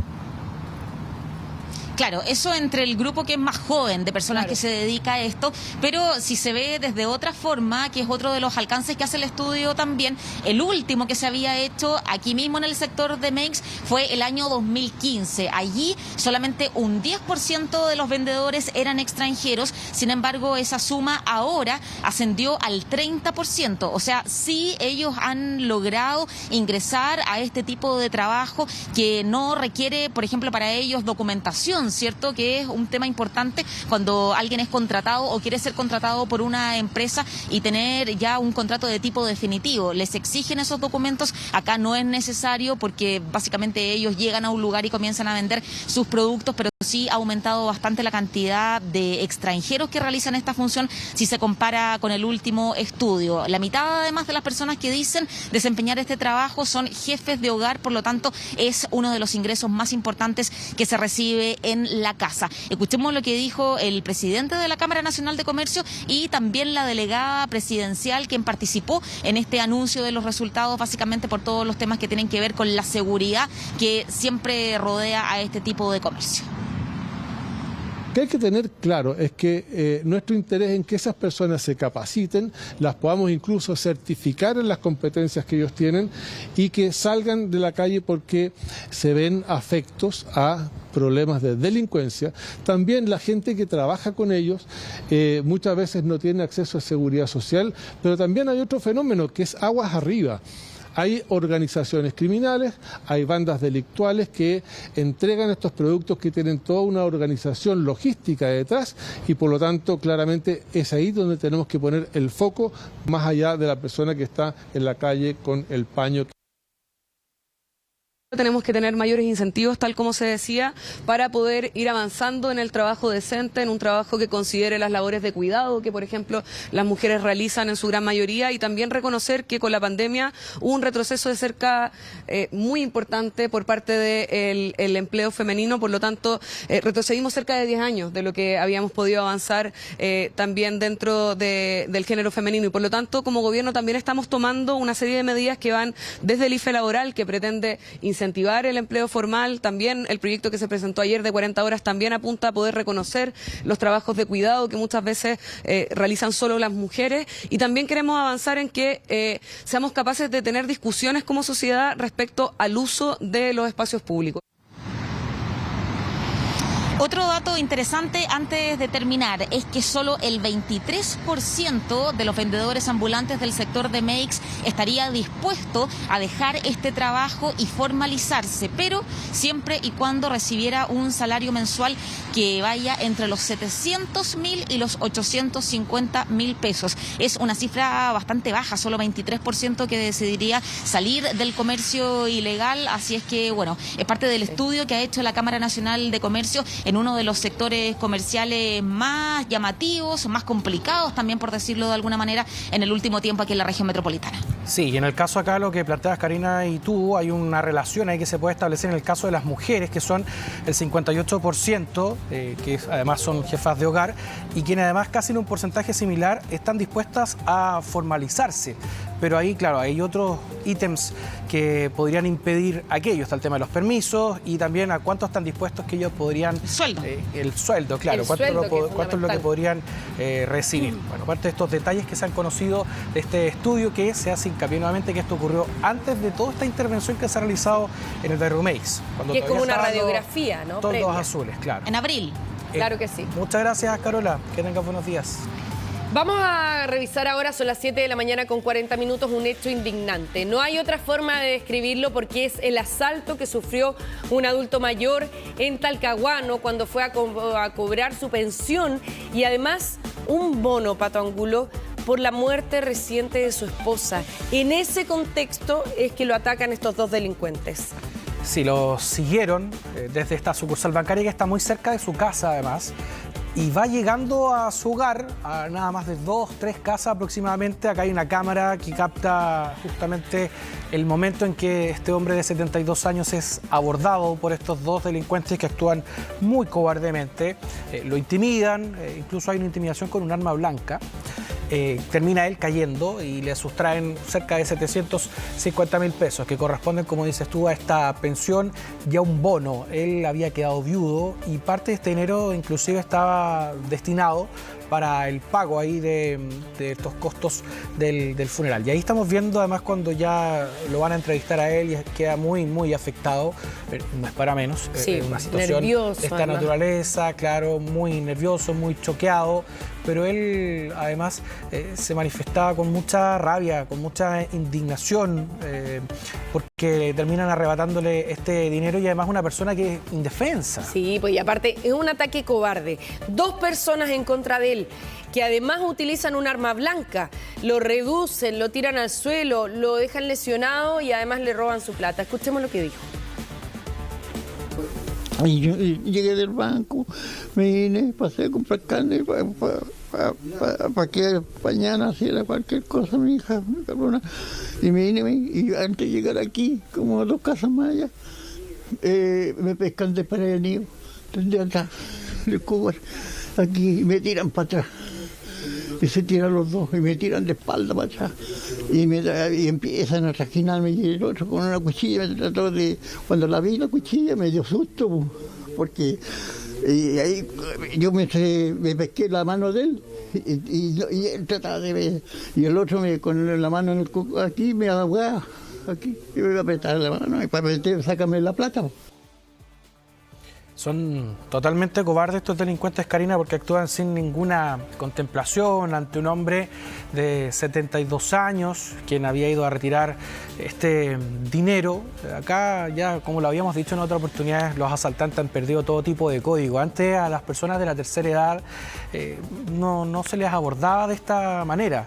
Claro, eso entre el grupo que es más joven de personas que se dedica a esto, pero si se ve desde otra forma, que es otro de los alcances que hace el estudio también, el último que se había hecho aquí mismo en el sector de Meix fue el año 2015. Allí solamente un 10% de los vendedores eran extranjeros, sin embargo esa suma ahora ascendió al 30%, o sea, sí ellos han logrado ingresar a este tipo de trabajo que no requiere, por ejemplo, para ellos documentación, ¿cierto? Que es un tema importante cuando alguien es contratado o quiere ser contratado por una empresa y tener ya un contrato de tipo definitivo. Les exigen esos documentos, acá no es necesario porque básicamente ellos llegan a un lugar y comienzan a vender sus productos, pero sí ha aumentado bastante la cantidad de extranjeros que realizan esta función si se compara con el último estudio. La mitad además de las personas que dicen desempeñar este trabajo son jefes de hogar, por lo tanto es uno de los ingresos más importantes que se recibe en la casa. Escuchemos lo que dijo el presidente de la Cámara Nacional de Comercio y también la delegada presidencial quien participó en este anuncio de los resultados, básicamente por todos los temas que tienen que ver con la seguridad que siempre rodea a este tipo de comercio. Lo que hay que tener claro es que nuestro interés en que esas personas se capaciten, las podamos incluso certificar en las competencias que ellos tienen y que salgan de la calle porque se ven afectos a problemas de delincuencia. También la gente que trabaja con ellos muchas veces no tiene acceso a seguridad social, pero también hay otro fenómeno que es aguas arriba. Hay organizaciones criminales, hay bandas delictuales que entregan estos productos que tienen toda una organización logística detrás y por lo tanto claramente es ahí donde tenemos que poner el foco más allá de la persona que está en la calle con el paño. Tenemos que tener mayores incentivos, tal como se decía, para poder ir avanzando en el trabajo decente, en un trabajo que considere las labores de cuidado que, por ejemplo, las mujeres realizan en su gran mayoría y también reconocer que con la pandemia hubo un retroceso de cerca muy importante por parte del empleo femenino, por lo tanto retrocedimos cerca de 10 años de lo que habíamos podido avanzar también dentro del género femenino y por lo tanto como gobierno también estamos tomando una serie de medidas que van desde el IFE laboral que pretende incentivar el empleo formal, también el proyecto que se presentó ayer de 40 horas también apunta a poder reconocer los trabajos de cuidado que muchas veces realizan solo las mujeres y también queremos avanzar en que seamos capaces de tener discusiones como sociedad respecto al uso de los espacios públicos. Otro dato interesante antes de terminar es que solo el 23% de los vendedores ambulantes del sector de Meix estaría dispuesto a dejar este trabajo y formalizarse, pero siempre y cuando recibiera un salario mensual que vaya entre los 700.000 y los 850.000 pesos. Es una cifra bastante baja, solo 23% que decidiría salir del comercio ilegal, así es que, bueno, es parte del estudio que ha hecho la Cámara Nacional de Comercio en uno de los sectores comerciales más llamativos, más complicados también, por decirlo de alguna manera, en el último tiempo aquí en la región metropolitana. Sí, y en el caso acá, lo que planteas, Karina, y tú, hay una relación ahí que se puede establecer en el caso de las mujeres, que son el 58%, que además son jefas de hogar, y quienes además casi en un porcentaje similar están dispuestas a formalizarse. Pero ahí, claro, hay otros ítems que podrían impedir aquello. Está el tema de los permisos y también a cuánto están dispuestos que ellos podrían... Sueldo. El sueldo, claro. El cuánto sueldo, es lo que podrían recibir. Bueno, parte de estos detalles que se han conocido de este estudio que se hace hincapié nuevamente que esto ocurrió antes de toda esta intervención que se ha realizado en el barrio Meix. Que es como una radiografía, ¿no? Todos los azules, claro. En abril. Claro que sí. Muchas gracias, Carola. Que tengas buenos días. Vamos a revisar ahora, son las 7 de la mañana con 40 minutos, un hecho indignante. No hay otra forma de describirlo porque es el asalto que sufrió un adulto mayor en Talcahuano cuando fue a cobrar su pensión y además un bono, Pato Angulo, por la muerte reciente de su esposa. En ese contexto es que lo atacan estos dos delincuentes. Sí, lo siguieron desde esta sucursal bancaria que está muy cerca de su casa además. Y va llegando a su hogar, a nada más de 2, 3 casas aproximadamente. Acá hay una cámara que capta justamente el momento en que este hombre de 72 años es abordado por estos dos delincuentes que actúan muy cobardemente. Lo intimidan, incluso hay una intimidación con un arma blanca. Termina él cayendo y le sustraen cerca de 750.000 pesos que corresponden, como dices tú, a esta pensión y a un bono. Él había quedado viudo y parte de este dinero inclusive estaba destinado para el pago ahí de estos costos del funeral. Y ahí estamos viendo además cuando ya lo van a entrevistar a él y queda muy afectado, no es para menos, sí, una situación nervioso, de esta además. Naturaleza, claro, muy nervioso, muy choqueado, pero él además se manifestaba con mucha rabia, con mucha indignación, porque terminan arrebatándole este dinero y además una persona que es indefensa. Sí, pues y aparte es un ataque cobarde. 2 personas en contra de él, que además utilizan un arma blanca, lo reducen, lo tiran al suelo, lo dejan lesionado y además le roban su plata. Escuchemos lo que dijo. Y yo llegué del banco, me vine, pasé a comprar carne para que mañana hiciera cualquier cosa mi hija, y me vine, y antes de llegar aquí, como a 2 casas más allá, me pescan de desprevenido, desde acá, de Cuba, aquí, y me tiran para atrás. Y se tiran los dos y me tiran de espalda para atrás y empiezan a trajinarme y el otro con una cuchilla me trató de... Cuando la vi la cuchilla me dio susto porque ahí yo me pesqué la mano de él y él trataba de ver y el otro con la mano aquí me ahogaba aquí y me iba a apretar la mano y para sacarme la plata. Son totalmente cobardes estos delincuentes, Karina, porque actúan sin ninguna contemplación ante un hombre de 72 años, quien había ido a retirar este dinero. Acá ya, como lo habíamos dicho en otras oportunidades, los asaltantes han perdido todo tipo de código. Antes a las personas de la tercera edad no se les abordaba de esta manera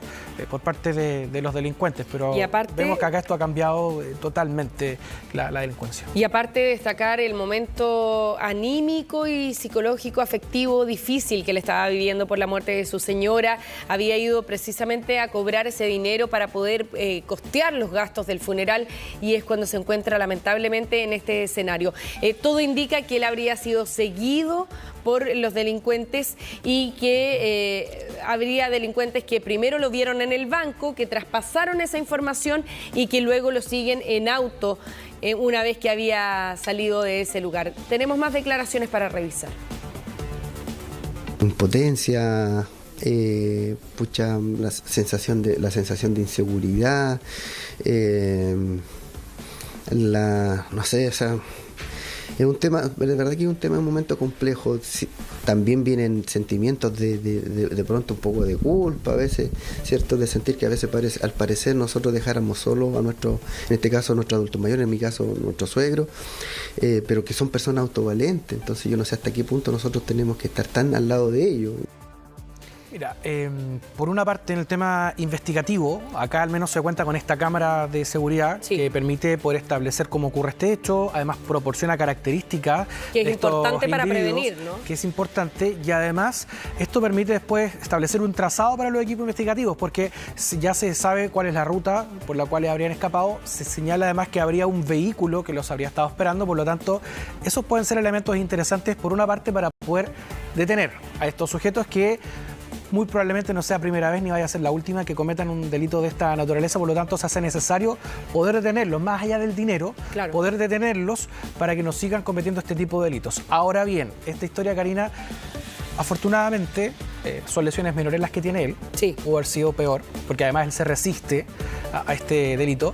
por parte de los delincuentes, pero y aparte, vemos que acá esto ha cambiado totalmente la delincuencia. Y aparte destacar el momento anímico y psicológico, afectivo, difícil que le estaba viviendo por la muerte de su señora. Había ido precisamente a cobrar ese dinero para poder costear los gastos del funeral y es cuando se encuentra lamentablemente en este escenario. Todo indica que él habría sido seguido por los delincuentes y que habría delincuentes que primero lo vieron en el banco, que traspasaron esa información y que luego lo siguen en auto una vez que había salido de ese lugar. Tenemos más declaraciones para revisar. Impotencia, la sensación de inseguridad, no sé, o sea, es un tema, de verdad que es un tema, un momento complejo. Sí, también vienen sentimientos de pronto un poco de culpa a veces, ¿cierto? De sentir que a veces al parecer nosotros dejáramos solo a nuestro, en este caso a nuestro adulto mayor, en mi caso nuestro suegro, pero que son personas autovalentes. Entonces yo no sé hasta qué punto nosotros tenemos que estar tan al lado de ellos. Mira, por una parte en el tema investigativo, acá al menos se cuenta con esta cámara de seguridad que permite poder establecer cómo ocurre este hecho, además proporciona características que es importante para prevenir, ¿no? Que es importante y además esto permite después establecer un trazado para los equipos investigativos porque ya se sabe cuál es la ruta por la cual habrían escapado, se señala además que habría un vehículo que los habría estado esperando, por lo tanto esos pueden ser elementos interesantes por una parte para poder detener a estos sujetos que muy probablemente no sea primera vez ni vaya a ser la última que cometan un delito de esta naturaleza, por lo tanto se hace necesario poder detenerlos, más allá del dinero, poder detenerlos para que no sigan cometiendo este tipo de delitos. Ahora bien, esta historia, Karina, afortunadamente son lesiones menores las que tiene él, pudo haber sido peor, porque además él se resiste a este delito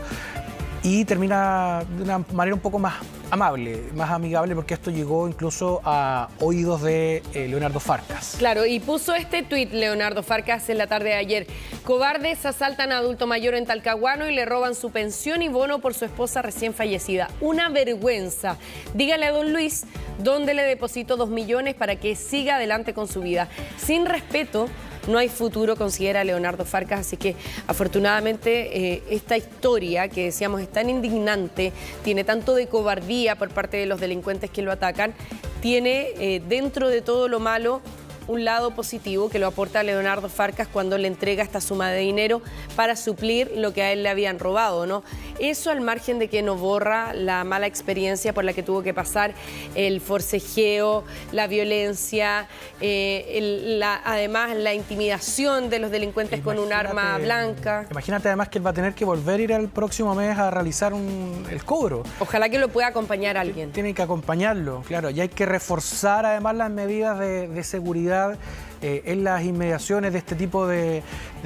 y termina de una manera un poco más amable, más amigable, porque esto llegó incluso a oídos de Leonardo Farcas. Claro, y puso este tuit Leonardo Farcas en la tarde de ayer. Cobardes asaltan a adulto mayor en Talcahuano y le roban su pensión y bono por su esposa recién fallecida. Una vergüenza. Dígale a don Luis dónde le deposito 2 millones para que siga adelante con su vida. Sin respeto no hay futuro, considera Leonardo Farcas, así que afortunadamente esta historia que decíamos es tan indignante, tiene tanto de cobardía por parte de los delincuentes que lo atacan, tiene dentro de todo lo malo un lado positivo que lo aporta Leonardo Farcas cuando le entrega esta suma de dinero para suplir lo que a él le habían robado, ¿no? Eso al margen de que no borra la mala experiencia por la que tuvo que pasar, el forcejeo, la violencia, además la intimidación de los delincuentes con un arma blanca. Imagínate además que él va a tener que volver a ir el próximo mes a realizar el cobro. Ojalá que lo pueda acompañar alguien. Tiene que acompañarlo, claro, y hay que reforzar además las medidas de seguridad en las inmediaciones de este tipo de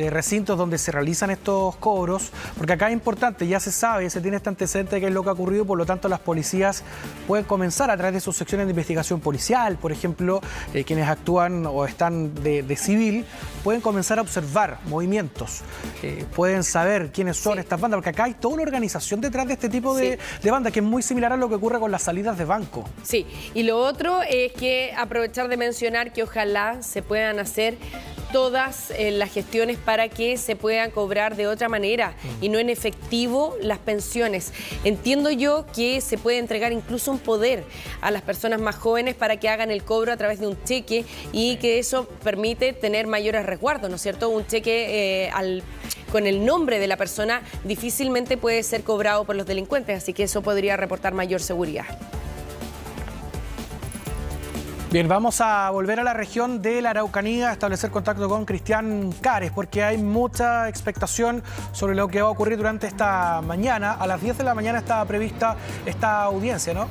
recintos donde se realizan estos cobros, porque acá es importante, ya se sabe, se tiene este antecedente de qué es lo que ha ocurrido, por lo tanto las policías pueden comenzar a través de sus secciones de investigación policial, por ejemplo, quienes actúan o están de civil, pueden comenzar a observar movimientos, pueden saber quiénes son estas bandas, porque acá hay toda una organización detrás de este tipo de bandas, que es muy similar a lo que ocurre con las salidas de banco. Sí, y lo otro es que aprovechar de mencionar que ojalá se puedan hacer todas las gestiones para que se puedan cobrar de otra manera y no en efectivo las pensiones. Entiendo yo que se puede entregar incluso un poder a las personas más jóvenes para que hagan el cobro a través de un cheque y que eso permite tener mayores resguardos, ¿no es cierto? Un cheque con el nombre de la persona difícilmente puede ser cobrado por los delincuentes, así que eso podría reportar mayor seguridad. Bien, vamos a volver a la región de la Araucanía a establecer contacto con Cristian Cares, porque hay mucha expectación sobre lo que va a ocurrir durante esta mañana. A las 10 de la mañana estaba prevista esta audiencia, ¿no?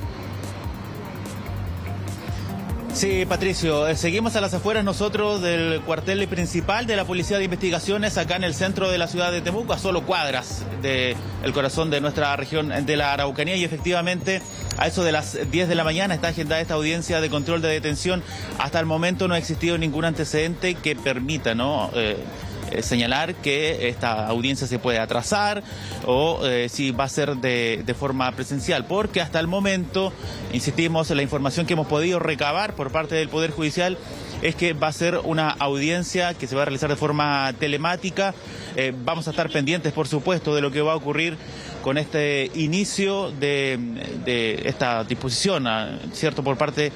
Sí, Patricio, seguimos a las afueras nosotros del cuartel principal de la Policía de Investigaciones acá en el centro de la ciudad de Temuco, a solo cuadras del corazón de nuestra región de la Araucanía, y efectivamente a eso de las 10 de la mañana está agendada esta audiencia de control de detención. Hasta el momento no ha existido ningún antecedente que permita, ¿no?, señalar que esta audiencia se puede atrasar o si va a ser de forma presencial, porque hasta el momento, insistimos, en la información que hemos podido recabar por parte del Poder Judicial es que va a ser una audiencia que se va a realizar de forma telemática. Vamos a estar pendientes, por supuesto, de lo que va a ocurrir con este inicio de esta disposición, ¿cierto?, por parte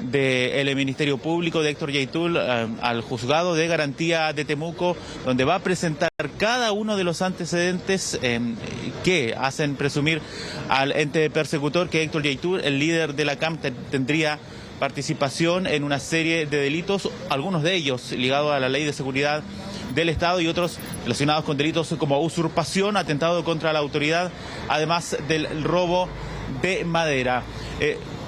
del Ministerio Público de Héctor Yaitul al Juzgado de Garantía de Temuco, donde va a presentar cada uno de los antecedentes que hacen presumir al ente persecutor que Héctor Yaitul, el líder de la CAM, tendría participación en una serie de delitos, algunos de ellos ligados a la Ley de Seguridad del Estado y otros relacionados con delitos como usurpación, atentado contra la autoridad, además del robo de madera.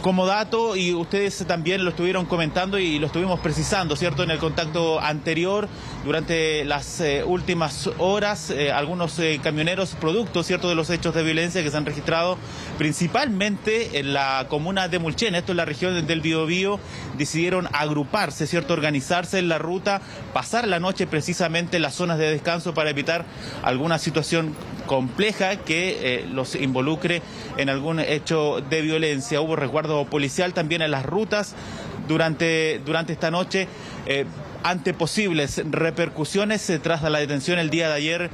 Como dato, y ustedes también lo estuvieron comentando y lo estuvimos precisando, ¿cierto?, en el contacto anterior, durante las últimas horas, algunos camioneros, producto, ¿cierto?, de los hechos de violencia que se han registrado principalmente en la comuna de Mulchen, esto es la región del Biobío, decidieron agruparse, ¿cierto?, organizarse en la ruta, pasar la noche precisamente en las zonas de descanso para evitar alguna situación compleja que los involucre en algún hecho de violencia. Hubo resguardo policial también en las rutas durante esta noche ante posibles repercusiones tras la detención el día de ayer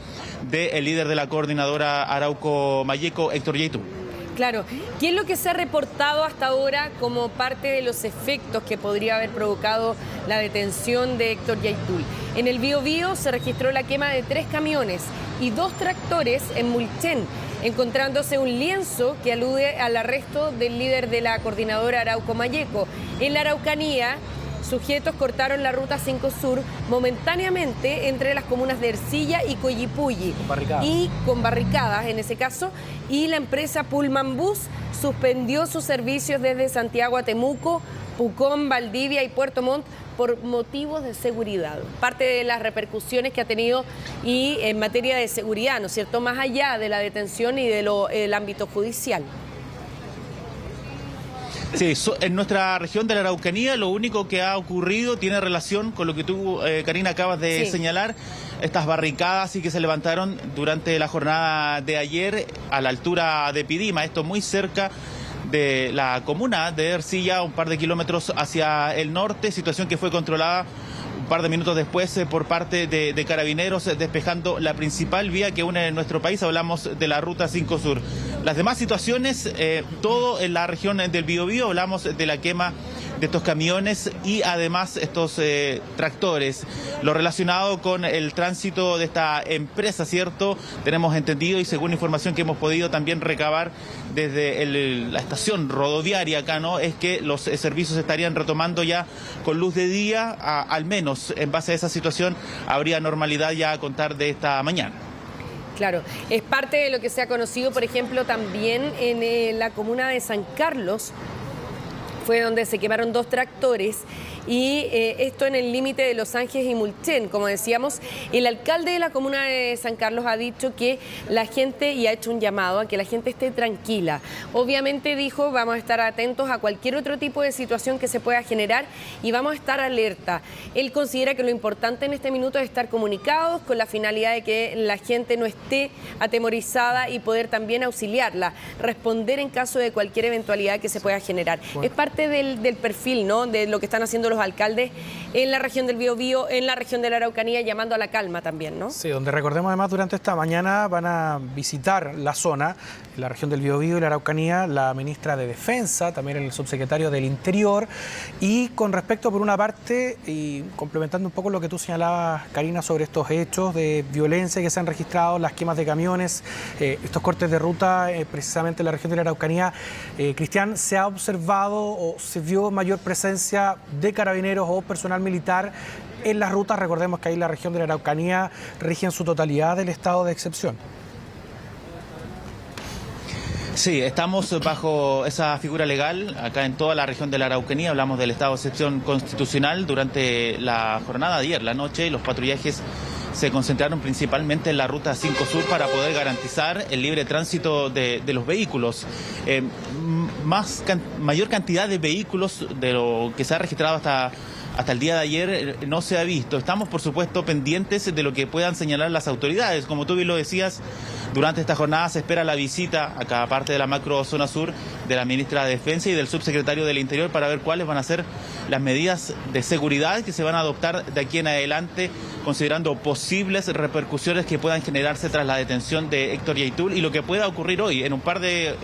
del líder de la coordinadora Arauco Mayeco, Héctor Yaitul. Claro, ¿qué es lo que se ha reportado hasta ahora como parte de los efectos que podría haber provocado la detención de Héctor Yaitul? En el Biobío se registró la quema de 3 camiones y 2 tractores en Mulchen, encontrándose un lienzo que alude al arresto del líder de la coordinadora Arauco Mayeco. En la Araucanía, sujetos cortaron la ruta 5 Sur momentáneamente entre las comunas de Ercilla y Coyipulli. Con barricadas en ese caso, y la empresa Pullman Bus suspendió sus servicios desde Santiago a Temuco, Pucón, Valdivia y Puerto Montt por motivos de seguridad. Parte de las repercusiones que ha tenido y en materia de seguridad, ¿no es cierto?, más allá de la detención y del ámbito judicial. Sí, en nuestra región de la Araucanía lo único que ha ocurrido tiene relación con lo que tú, Karina, acabas de señalar, estas barricadas y que se levantaron durante la jornada de ayer a la altura de Pidima, esto muy cerca de la comuna de Ercilla, un par de kilómetros hacia el norte, situación que fue controlada un par de minutos después por parte de Carabineros, despejando la principal vía que une nuestro país. Hablamos de la Ruta 5 Sur. Las demás situaciones, todo en la región del Biobío, hablamos de la quema de estos camiones y además estos tractores. Lo relacionado con el tránsito de esta empresa, ¿cierto? Tenemos entendido y según información que hemos podido también recabar desde la estación rodoviaria acá, ¿no? Es que los servicios estarían retomando ya con luz de día, al menos en base a esa situación habría normalidad ya a contar de esta mañana. Claro, es parte de lo que se ha conocido, por ejemplo, también en la comuna de San Carlos, fue donde se quemaron 2 tractores y esto en el límite de Los Ángeles y Mulchen. Como decíamos, el alcalde de la comuna de San Carlos ha dicho que la gente, y ha hecho un llamado a que la gente esté tranquila. Obviamente dijo, vamos a estar atentos a cualquier otro tipo de situación que se pueda generar y vamos a estar alerta. Él considera que lo importante en este minuto es estar comunicados con la finalidad de que la gente no esté atemorizada y poder también auxiliarla, responder en caso de cualquier eventualidad que se pueda generar. Bueno. Es parte del perfil, ¿no?, de lo que están haciendo los alcaldes en la región del Biobío, en la región de la Araucanía, llamando a la calma también, ¿no? Sí, donde recordemos además durante esta mañana van a visitar la zona, en la región del Biobío y la Araucanía, la ministra de Defensa, también el subsecretario del Interior, y con respecto, por una parte, y complementando un poco lo que tú señalabas, Karina, sobre estos hechos de violencia que se han registrado, las quemas de camiones, estos cortes de ruta, precisamente en la región de la Araucanía, Cristian, ¿se ha observado o se vio mayor presencia de carabineros o personal militar en las rutas? Recordemos que ahí la región de la Araucanía rige en su totalidad el estado de excepción. Sí, estamos bajo esa figura legal acá en toda la región de la Araucanía. Hablamos del estado de excepción constitucional. Durante la jornada de ayer, la noche, los patrullajes se concentraron principalmente en la Ruta 5 Sur para poder garantizar el libre tránsito de los vehículos. Mayor cantidad de vehículos de lo que se ha registrado hasta el día de ayer no se ha visto. Estamos, por supuesto, pendientes de lo que puedan señalar las autoridades. Como tú bien lo decías, durante esta jornada se espera la visita a cada parte de la macro zona sur de la ministra de Defensa y del subsecretario del Interior para ver cuáles van a ser las medidas de seguridad que se van a adoptar de aquí en adelante, considerando posibles repercusiones que puedan generarse tras la detención de Héctor Yaitul y lo que pueda ocurrir hoy, en un par de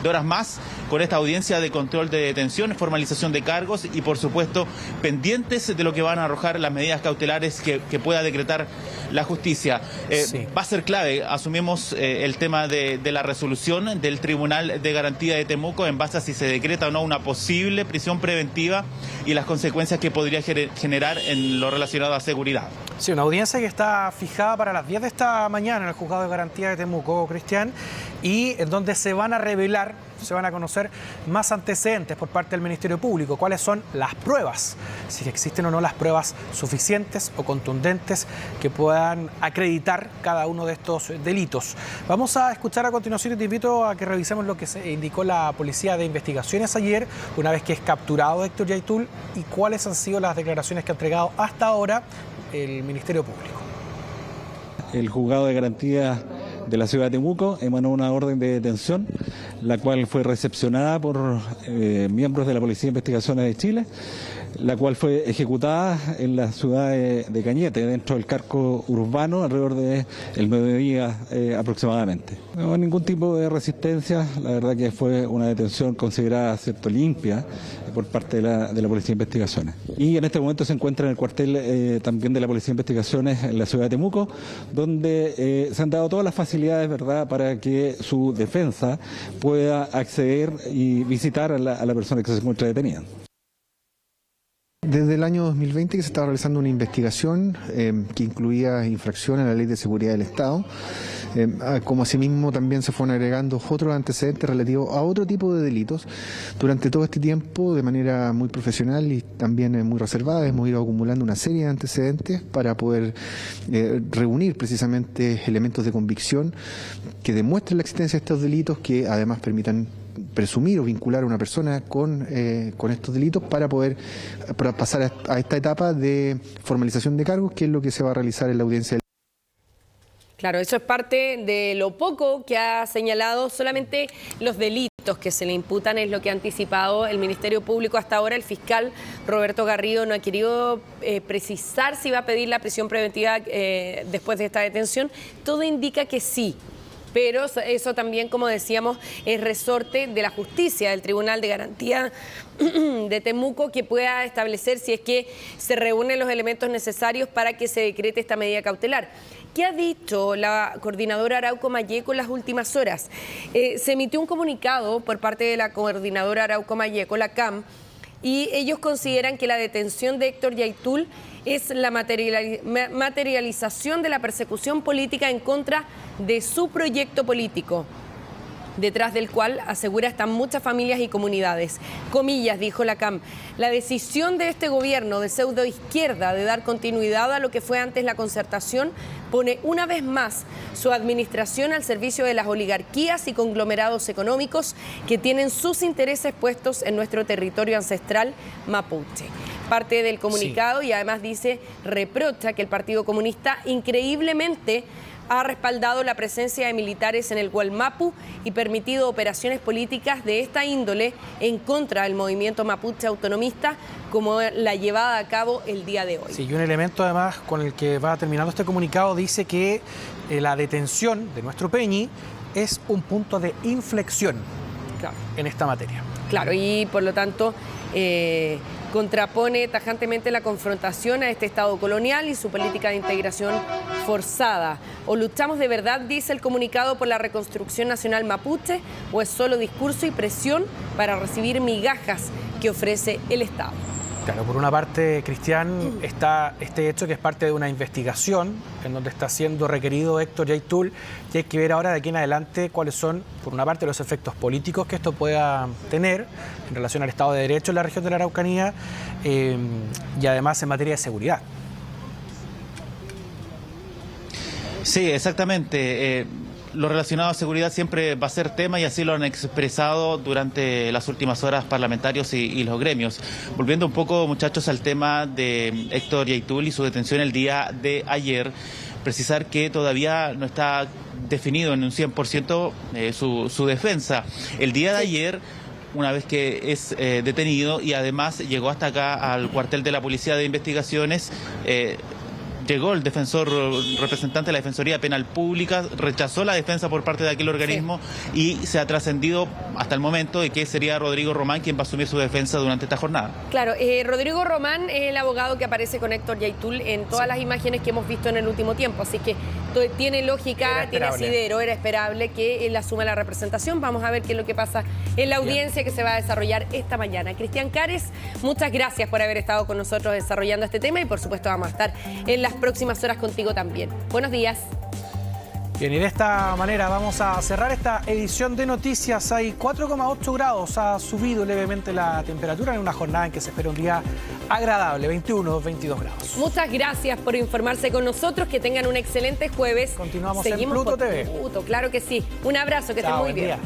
horas más, con esta audiencia de control de detención, formalización de cargos y, por supuesto, pendientes de lo que van a arrojar las medidas cautelares que pueda decretar la justicia. Sí. Va a ser clave, asumimos el tema de la resolución del Tribunal de Garantía de Temuco en base a si se decreta o no una posible prisión preventiva y las consecuencias que podría generar en lo relacionado a seguridad. Sí, una audiencia que está fijada para las 10 de esta mañana en el Juzgado de Garantía de Temuco, Cristian, y en donde se van a revelar, se van a conocer más antecedentes por parte del Ministerio Público, cuáles son las pruebas, si existen o no las pruebas suficientes o contundentes que puedan acreditar cada uno de estos delitos. Vamos a escuchar a continuación y te invito a que revisemos lo que se indicó la Policía de Investigaciones ayer, una vez que es capturado Héctor Yaitul, y cuáles han sido las declaraciones que ha entregado hasta ahora el Ministerio Público. El Juzgado de Garantía de la ciudad de Temuco emanó una orden de detención, la cual fue recepcionada por miembros de la Policía de Investigaciones de Chile, la cual fue ejecutada en la ciudad de Cañete, dentro del casco urbano, alrededor del mediodía aproximadamente. No hubo ningún tipo de resistencia, la verdad que fue una detención considerada limpia por parte de la Policía de Investigaciones. Y en este momento se encuentra en el cuartel también de la Policía de Investigaciones en la ciudad de Temuco, donde se han dado todas las facilidades, ¿verdad?, para que su defensa pueda acceder y visitar a la persona que se encuentra detenida. Desde el año 2020 que se estaba realizando una investigación que incluía infracciones a la Ley de Seguridad del Estado, como asimismo también se fueron agregando otros antecedentes relativos a otro tipo de delitos. Durante todo este tiempo, de manera muy profesional y también muy reservada, hemos ido acumulando una serie de antecedentes para poder reunir precisamente elementos de convicción que demuestren la existencia de estos delitos, que además permitan presumir o vincular a una persona con estos delitos para poder pasar a esta etapa de formalización de cargos, que es lo que se va a realizar en la audiencia. Claro, eso es parte de lo poco que ha señalado. Solamente los delitos que se le imputan es lo que ha anticipado el Ministerio Público hasta ahora. El fiscal Roberto Garrido no ha querido precisar si va a pedir la prisión preventiva después de esta detención. Todo indica que sí. Pero eso también, como decíamos, es resorte de la justicia, del Tribunal de Garantía de Temuco, que pueda establecer si es que se reúnen los elementos necesarios para que se decrete esta medida cautelar. ¿Qué ha dicho la coordinadora Arauco Malleco en las últimas horas? Se emitió un comunicado por parte de la coordinadora Arauco Malleco, la CAM, y ellos consideran que la detención de Héctor Yaitul es la materialización de la persecución política en contra de su proyecto político, detrás del cual, asegura, están muchas familias y comunidades. Comillas, dijo la CAM, la decisión de este gobierno de pseudoizquierda de dar continuidad a lo que fue antes la concertación pone una vez más su administración al servicio de las oligarquías y conglomerados económicos que tienen sus intereses puestos en nuestro territorio ancestral mapuche. Parte del comunicado, sí. Y además dice, reprocha que el Partido Comunista increíblemente ha respaldado la presencia de militares en el Gualmapu y permitido operaciones políticas de esta índole en contra del movimiento mapuche autonomista, como la llevada a cabo el día de hoy. Sí, y un elemento además con el que va terminando este comunicado dice que la detención de nuestro Peñi es un punto de inflexión, claro, en esta materia. Claro, y por lo tanto contrapone tajantemente la confrontación a este Estado colonial y su política de integración forzada. O luchamos de verdad, dice el comunicado, por la reconstrucción nacional mapuche, o es solo discurso y presión para recibir migajas que ofrece el Estado. Claro, por una parte, Cristian, está este hecho que es parte de una investigación en donde está siendo requerido Héctor Yaitul, y hay que ver ahora de aquí en adelante cuáles son, por una parte, los efectos políticos que esto pueda tener en relación al Estado de Derecho en la región de la Araucanía y además en materia de seguridad. Sí, exactamente. Lo relacionado a seguridad siempre va a ser tema y así lo han expresado durante las últimas horas parlamentarios y los gremios. Volviendo un poco, muchachos, al tema de Héctor Yaitul y su detención el día de ayer, precisar que todavía no está definido en un 100% su defensa. El día de ayer, una vez que es detenido y además llegó hasta acá al cuartel de la Policía de Investigaciones, llegó el defensor representante de la Defensoría Penal Pública, rechazó la defensa por parte de aquel organismo, sí, y se ha trascendido hasta el momento de que sería Rodrigo Román quien va a asumir su defensa durante esta jornada. Claro, Rodrigo Román es el abogado que aparece con Héctor Yaitul en todas las imágenes que hemos visto en el último tiempo, así que tiene lógica, tiene asidero, era esperable que él asuma la representación. Vamos a ver qué es lo que pasa en la audiencia que se va a desarrollar esta mañana. Cristian Cares, muchas gracias por haber estado con nosotros desarrollando este tema y por supuesto vamos a estar en las próximas horas contigo también. Buenos días. Bien, y de esta manera vamos a cerrar esta edición de noticias. Hay 4,8 grados, ha subido levemente la temperatura en una jornada en que se espera un día agradable, 21, 22 grados. Muchas gracias por informarse con nosotros, que tengan un excelente jueves. Continuamos. Seguimos en Pluto TV. Pluto, claro que sí. Un abrazo, que estén muy bien. Día.